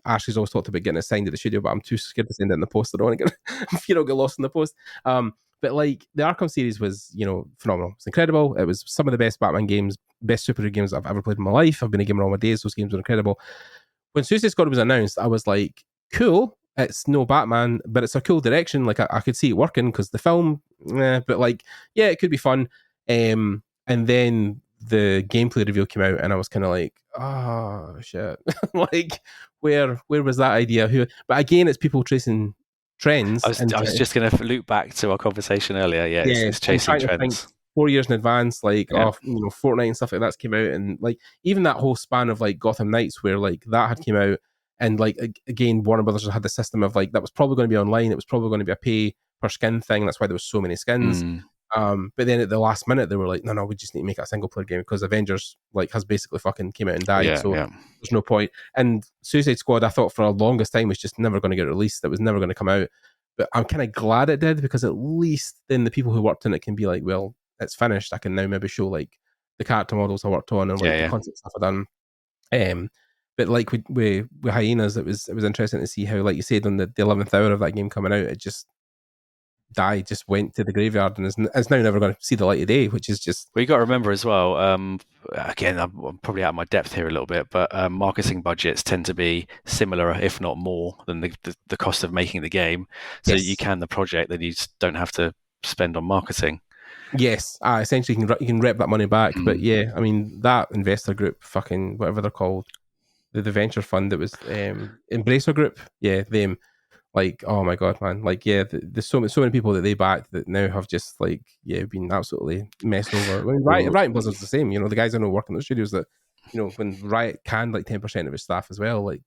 Ashley's always talked about getting it signed at the studio, but I'm too scared to send it in the post. I don't want to get lost in the post. But like the Arkham series was, phenomenal. It's incredible. It was some of the best Batman games, best superhero games I've ever played in my life. I've been a gamer all my days. Those games were incredible. When Suicide Squad was announced, I was like, cool. It's no Batman, but it's a cool direction. Like I could see it working because the film, but like, yeah, it could be fun. And then the gameplay reveal came out, and I was kind of like, oh shit, like where was that idea? But again, it's people tracing trends. I was just going to loop back to our conversation earlier. Yeah, it's chasing trends. 4 years in advance, like Fortnite and stuff like that's came out, and like even that whole span of like Gotham Knights, where like that had came out, and like again, Warner Brothers had the system of like that was probably going to be online. It was probably going to be a pay per skin thing. That's why there was so many skins. But then at the last minute, they were like, no, we just need to make it a single player game because Avengers like has basically fucking came out and died. There's no point. And Suicide Squad, I thought for the longest time was just never going to get released. It was never going to come out. But I'm kind of glad it did, because at least then the people who worked in it can be like, well, it's finished. I can now maybe show like the character models I worked on and like the concept stuff I've done. But like with Hyenas, it was interesting to see how, like you said, on the 11th hour of that game coming out, it just died, just went to the graveyard, and is now never going to see the light of day, which is just... Well, you got to remember as well, again, I'm probably out of my depth here a little bit, but marketing budgets tend to be similar, if not more, than the cost of making the game. So you can the project, then you just don't have to spend on marketing. Yes, essentially you can rep that money back. But yeah, I mean, that investor group, fucking whatever they're called, the venture fund that was Embracer Group, yeah, them. Like, oh my god, man! Like, yeah, there's so many people that they backed that now have just like, been absolutely messed over. I mean, Riot and Blizzard's the same. The guys I know working in the studios that, when Riot canned like 10% of his staff as well. Like,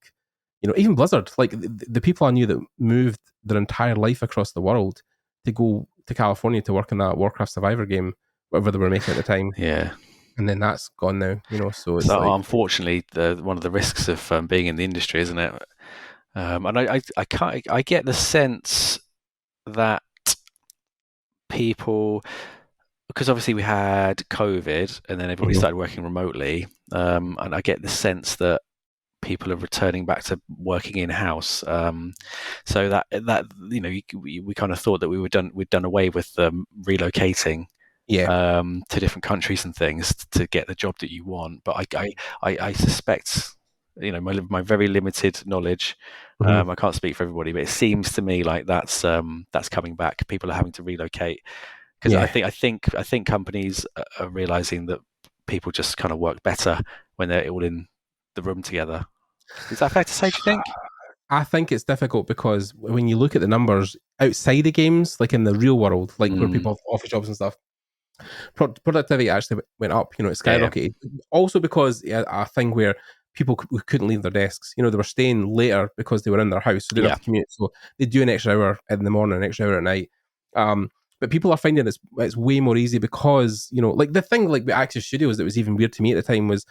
even Blizzard, like the people I knew that moved their entire life across the world to go to California to work in that Warcraft Survivor game, whatever they were making at the time. Yeah. And then that's gone now, so it's unfortunately one of the risks of being in the industry, isn't it? And I get the sense that people, because obviously we had COVID and then everybody started working remotely, and I get the sense that people are returning back to working in house. So that we kind of thought that we'd done away with relocating. To different countries and things to get the job that you want, but I suspect, my very limited knowledge, I can't speak for everybody, but it seems to me like that's coming back. People are having to relocate because I think companies are realizing that people just kind of work better when they're all in the room together. Is that fair to say, do you think? I think it's difficult because when you look at the numbers, outside the games, like in the real world, like where people have office jobs and stuff, productivity actually went up. You know, it skyrocketed. Also because a thing where people couldn't leave their desks. You know, they were staying later because they were in their house, so they didn't have to commute. So they do an extra hour in the morning, an extra hour at night. But people are finding it's way more easy because, you know, like the thing like with Access Studios that was even weird to me at the time was,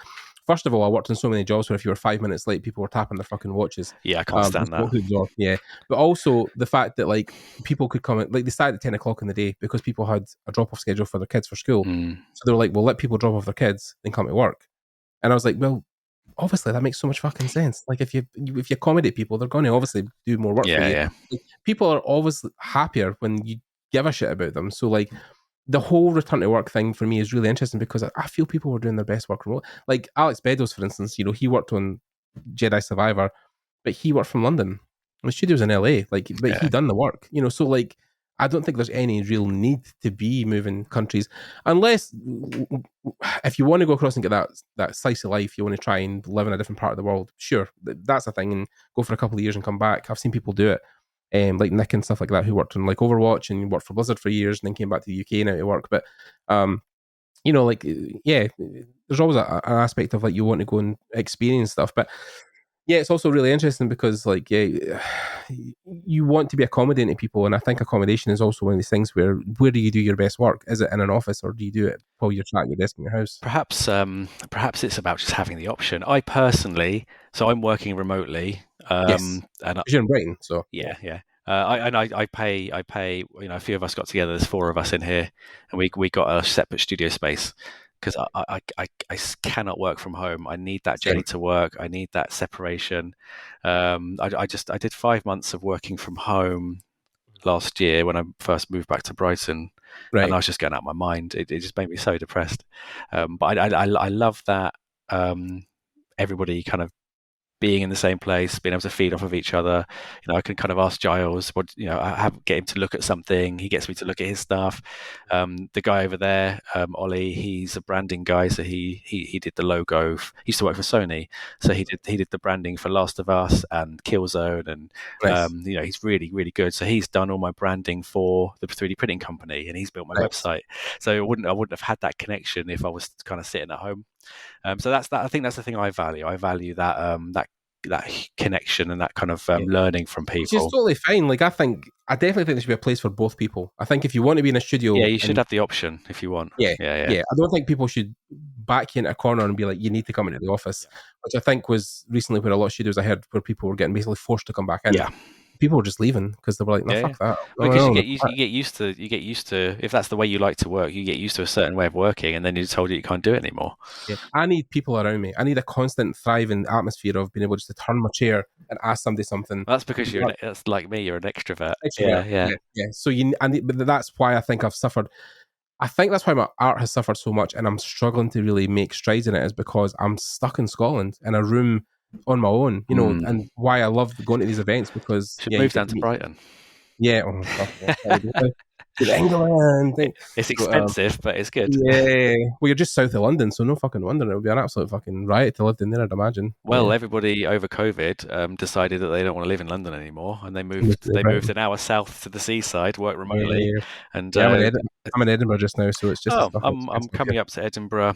first of all, I worked in so many jobs where if you were 5 minutes late, people were tapping their fucking watches. Yeah, I can't stand that. Yeah. But also the fact that like people could come in, like they started at 10 o'clock in the day because people had a drop-off schedule for their kids for school. So they were like, well, let people drop off their kids and come to work. And I was like, well, obviously that makes so much fucking sense. Like if you accommodate people, they're going to obviously do more work for you. Yeah. Like, people are always happier when you give a shit about them. So like the whole return to work thing for me is really interesting because I feel people were doing their best work remote. Like Alex Beddoes, for instance, you know, he worked on Jedi Survivor, but he worked from London. The studio's in LA, like, but he done the work, you know. So like, I don't think there's any real need to be moving countries unless if you want to go across and get that slice of life, you want to try and live in a different part of the world. Sure, that's a thing, and go for a couple of years and come back. I've seen people do it. Like Nick and stuff like that, who worked on like Overwatch and worked for Blizzard for years and then came back to the UK now to work. But you know, like, yeah, there's always an aspect of like you want to go and experience stuff. But yeah, it's also really interesting because like, yeah, you want to be accommodating to people, and I think accommodation is also one of these things where do you do your best work? Is it in an office or do you do it while you're sat at your desk in your house? Perhaps it's about just having the option. I personally, so I'm working remotely. Yes, and you're in Brighton, so yeah. I pay. You know, a few of us got together. There's 4 of us in here, and we got a separate studio space because I cannot work from home. I need that journey to work. I need that separation. I did 5 months of working from home last year when I first moved back to Brighton, and I was just getting out of my mind. It just made me so depressed. But I love that everybody kind of being in the same place, being able to feed off of each other. You know, I can kind of ask Giles, what, you know, get him to look at something. He gets me to look at his stuff. The guy over there, Ollie, he's a branding guy, so he did the logo. He used to work for Sony, so he did the branding for Last of Us and Killzone, and you know, he's really, really good. So he's done all my branding for the 3D printing company, and he's built my website. So I wouldn't have had that connection if I was kind of sitting at home. So that's that. I think that's the thing I value. I value that that connection and that kind of learning from people. Which is totally fine. Like I definitely think there should be a place for both people. I think if you want to be in a studio, you should have the option if you want. Yeah. I don't think people should back you into a corner and be like, you need to come into the office, which I think was recently where a lot of studios I heard where people were getting basically forced to come back in. Yeah. People were just leaving because they were like, no, fuck that. Because you get used to if that's the way you like to work, you get used to a certain way of working, and then you're told you can't do it anymore. Yeah, I need people around me. I need a constant, thriving atmosphere of being able just to turn my chair and ask somebody something. Well, that's because that's like me. You're an extrovert. Yeah. So but that's why I think I've suffered. I think that's why my art has suffered so much, and I'm struggling to really make strides in it, is because I'm stuck in Scotland in a room on my own, you know, and why I love going to these events because should move down to Brighton. Yeah, England. It's expensive, but it's good. Yeah, well, you're just south of London, so no fucking wonder it would be an absolute fucking riot to live in there, I'd imagine. Well, everybody over COVID decided that they don't want to live in London anymore, and they moved an hour south to the seaside, work remotely. And I'm in Edinburgh just now, so it's just. I'm coming up to Edinburgh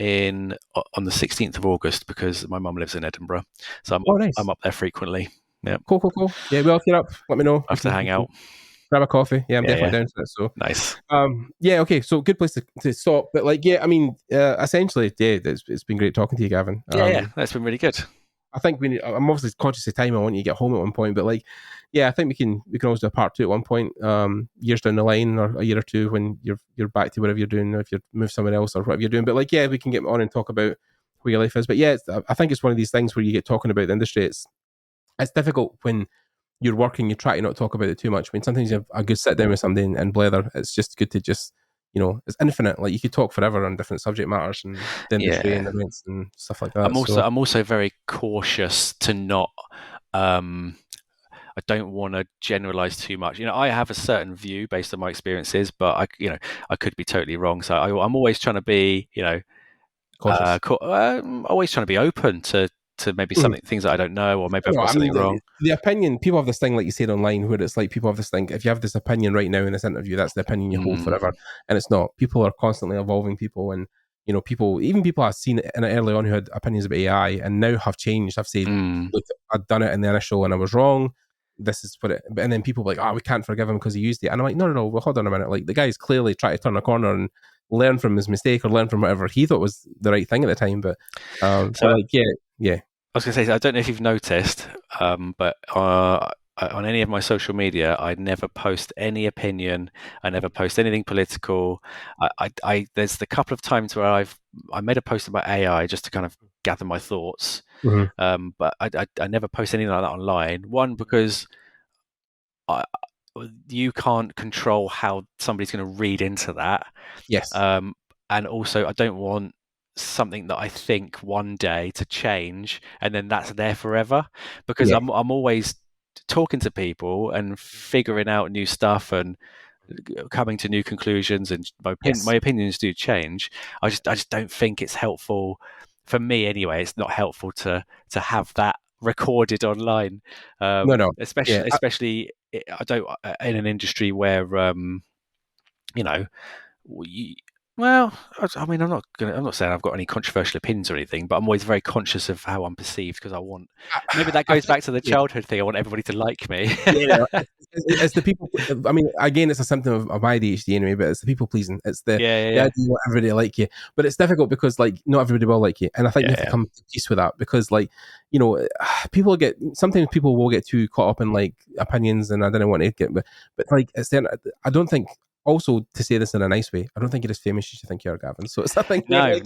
on the 16th of August because my mum lives in Edinburgh, so I'm up there frequently. Yeah, cool. Yeah, well, if you're up, let me know. I have to hang out, grab a coffee. Yeah, I'm definitely down to that. So nice. Yeah, okay. So good place to stop. But like, yeah, I mean, essentially, yeah, it's been great talking to you, Gavin. That's been really good. I think I'm obviously conscious of time. I want you to get home at one point, but like, yeah, I think we can always do a part 2 at one point, years down the line, or a year or two when you're back to whatever you're doing, or if you move somewhere else or whatever you're doing. But like, yeah, we can get on and talk about where your life is. But yeah, I think it's one of these things where you get talking about the industry. It's difficult when you're working, you try to not talk about it too much. I mean, sometimes you have a good sit down with somebody and blather. It's just good to just, you know, it's infinite. Like you could talk forever on different subject matters and the industry and events and stuff like that. I'm also very cautious to not. I don't want to generalize too much. You know, I have a certain view based on my experiences, but I could be totally wrong. So I'm always trying to be, you know, I'm always trying to be open to to maybe something things that I don't know, or maybe I've No, got I mean something wrong. the opinion. People have this thing, like you said online, where it's like people have this thing. If you have this opinion right now in this interview, that's the opinion you hold forever, and it's not. People are constantly evolving. People, even people I've seen in it early on who had opinions about AI and now have changed. I've said, look, I'd done it in the initial and I was wrong. This is what it. And then people are like, we can't forgive him because he used it. And I'm like, no. Well, hold on a minute. Like the guy's clearly trying to turn a corner and learn from his mistake or learn from whatever he thought was the right thing at the time. But yeah. I was going to say, I don't know if you've noticed, but on any of my social media, I never post any opinion. I never post anything political. There's the couple of times where I made a post about AI just to kind of gather my thoughts, but I never post anything like that online. One, because you can't control how somebody's going to read into that. Yes. And also, I don't want something that I think one day to change and then that's there forever, because I'm always talking to people and figuring out new stuff and coming to new conclusions, and my opinions do change. I just don't think it's helpful for me anyway. It's not helpful to have that recorded online. No. Especially I don't in an industry where well, I mean, I'm not saying I've got any controversial opinions or anything, but I'm always very conscious of how I'm perceived, because I want, maybe that goes back to the childhood thing. I want everybody to like me. It's the people. I mean, again, it's a symptom of my ADHD anyway, but it's the people pleasing. It's the idea that everybody like you, but it's difficult because like not everybody will like you, and I think you have to come to peace with that, because like sometimes people will get too caught up in like opinions, and I don't want to get, but like it's then I don't think. Also, to say this in a nice way, I don't think you're as famous as you think you are, Gavin. So it's nothing. No.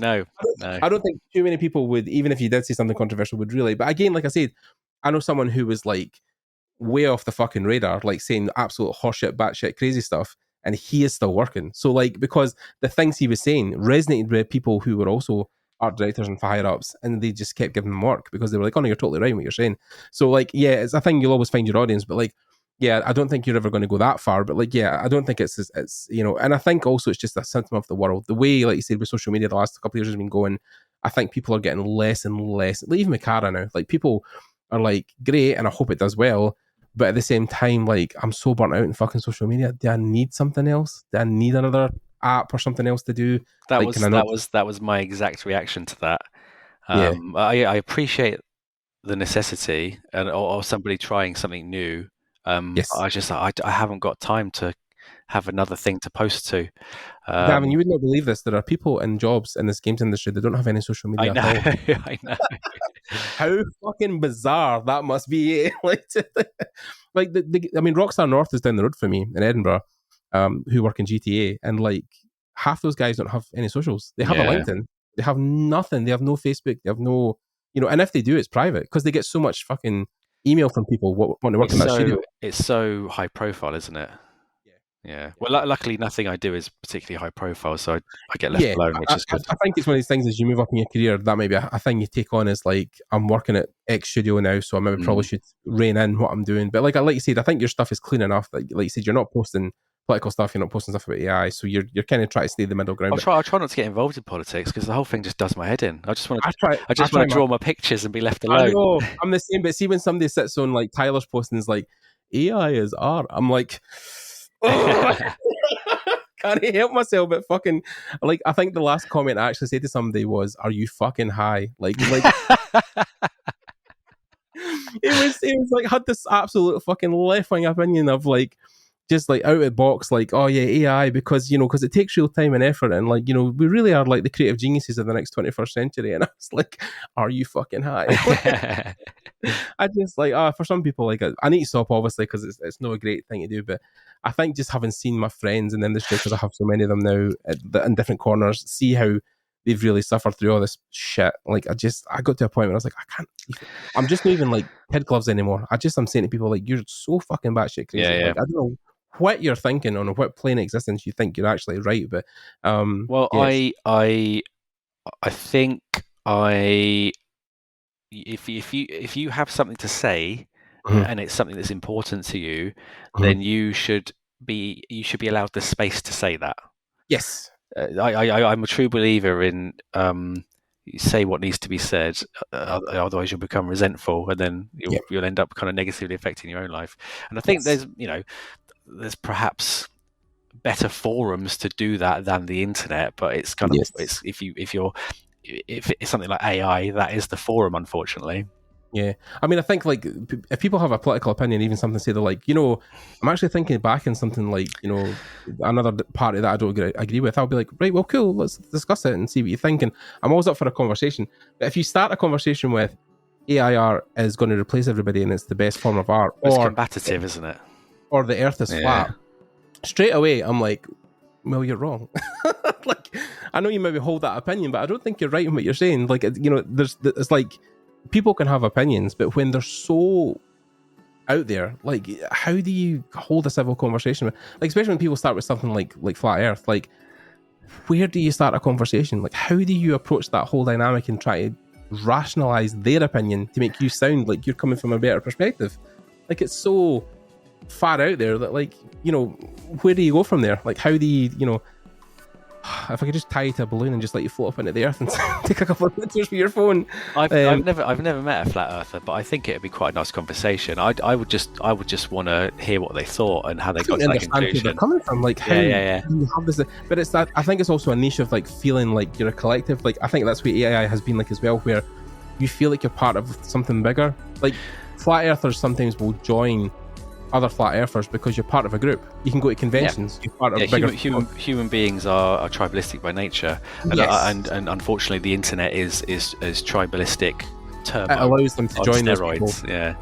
I don't think too many people would, even if you did say something controversial, would really. But again, like I said, I know someone who was like way off the fucking radar, like saying absolute horseshit, batshit, crazy stuff, and he is still working. So like, because the things he was saying resonated with people who were also art directors and higher ups, and they just kept giving them work because they were like, "Oh no, you're totally right in what you're saying." So like, yeah, it's a thing. You'll always find your audience, but like. Yeah, I don't think you're ever going to go that far, but like, yeah, I don't think it's and I think also it's just a symptom of the world. The way, like you said, with social media, the last couple of years has been going. I think people are getting less and less. Like, even with Cara now, like people are like, great, and I hope it does well, but at the same time, like I'm so burnt out in fucking social media. Do I need something else? Do I need another app or something else to do? That was my exact reaction to that. I appreciate the necessity or somebody trying something new. Yes. I haven't got time to have another thing to post to. Gavin, you would not believe this. There are people in jobs in this games industry that don't have any social media at all. I know. How fucking bizarre that must be. Like, I mean, Rockstar North is down the road for me in Edinburgh, who work in GTA, and like half those guys don't have any socials. They have a LinkedIn. They have nothing. They have no Facebook. They have no, and if they do, it's private because they get so much fucking email from people wanting to work in that studio. It's so high profile, isn't it? Yeah. Well, luckily, nothing I do is particularly high profile, so I get left alone, which is good. I think it's one of these things as you move up in your career, that might be a thing you take on is like, I'm working at X studio now, so I maybe probably should rein in what I'm doing. But like you said, I think your stuff is clean enough. Like you said, you're not posting political stuff, you're not posting stuff about AI, so you're kind of trying to stay the middle ground. I try not to get involved in politics because the whole thing just does my head in. I just want to draw my pictures and be left alone. I know, I'm the same, but see when somebody sits on like Tyler's posting is like, AI is art, I'm like, oh. Can't help myself, but fucking like I think the last comment I actually said to somebody was, "Are you fucking high?" Like it was like had this absolute fucking left wing opinion of like just like out of the box, like, oh yeah, AI, because because it takes real time and effort, and like we really are like the creative geniuses of the next 21st century. And I was like, are you fucking high? I just like for some people, like I need to stop obviously because it's not a great thing to do, but I think just having seen my friends in the industry, because I have so many of them now in different corners, see how they've really suffered through all this shit. Like I got to a point where I was like, I'm just not even like kid gloves anymore. I'm saying to people like, you're so fucking batshit crazy. Yeah. Like, I don't know what you're thinking on what plane of existence you think you're actually right, but well, yes. I think if you have something to say and it's something that's important to you, then you should be allowed the space to say that. Yes. I'm a true believer in you say what needs to be said, otherwise you'll become resentful, and then you'll end up kind of negatively affecting your own life. And I think there's perhaps better forums to do that than the internet, but it's kind of it's if it's something like AI, that is the forum, unfortunately. Yeah, I mean, I think like if people have a political opinion, even something say they're like, I'm actually thinking back in something like, another party that I don't agree with, I'll be like, right, well, cool, let's discuss it and see what you think. And I'm always up for a conversation. But if you start a conversation with AI art is going to replace everybody and it's the best form of art, it's combative, isn't it? Or the earth is flat, straight away I'm like, well, you're wrong. Like, I know you maybe hold that opinion, but I don't think you're right in what you're saying. Like, it's like, people can have opinions, but when they're so out there, like, how do you hold a civil conversation with, like, especially when people start with something like flat earth, like, where do you start a conversation? Like, how do you approach that whole dynamic and try to rationalize their opinion to make you sound like you're coming from a better perspective? Like, it's so far out there that, like, where do you go from there? Like, how do you, if I could just tie you to a balloon and just let you float up into the earth and take a couple of pictures with your phone. I've never met a flat earther, but I think it'd be quite a nice conversation. I would just want to hear what they thought and how they got to that conclusion. Where they're coming from, like, how you have this. But it's that, I think it's also a niche of like feeling like you're a collective. Like, I think that's what AI has been like as well, where you feel like you're part of something bigger. Like, flat earthers sometimes will join other flat earthers because you're part of a group. You can go to conventions. You're part of bigger human beings are tribalistic by nature, and unfortunately the internet is tribalistic turbo. It allows them to join steroids. Those people. Yeah,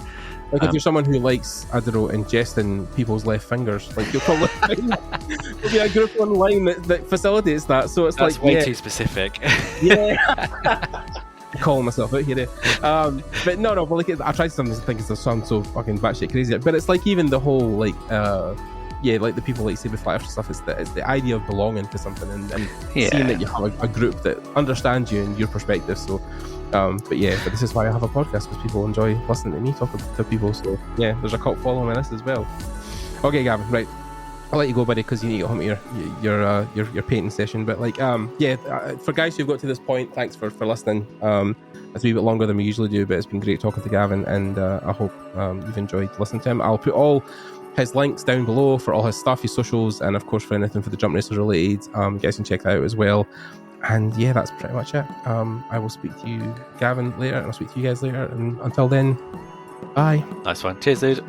like if you're someone who likes, I don't know, ingesting people's left fingers, like you'll probably there'll be a group online that facilitates that. So it's that's like way too specific. Yeah. Calling myself out here, but no, but like I tried something to think it sounds so fucking batshit crazy, but it's like even the whole like like the people like say with flat earth stuff, it's the idea of belonging to something and seeing that you have a group that understands you and your perspective. So but this is why I have a podcast, because people enjoy listening to me talk to people. So yeah, there's a cult following on this as well. Okay, Gavin, right, I'll let you go, buddy, because you need to get home to your painting session. But like, for guys who've got to this point, thanks for listening. It's a wee bit longer than we usually do, but it's been great talking to Gavin, and I hope you've enjoyed listening to him. I'll put all his links down below for all his stuff, his socials, and of course for anything for the Jump Racers related. You guys can check that out as well. And yeah, that's pretty much it. I will speak to you, Gavin, later, and I'll speak to you guys later. And until then, bye. Nice one. Cheers, dude.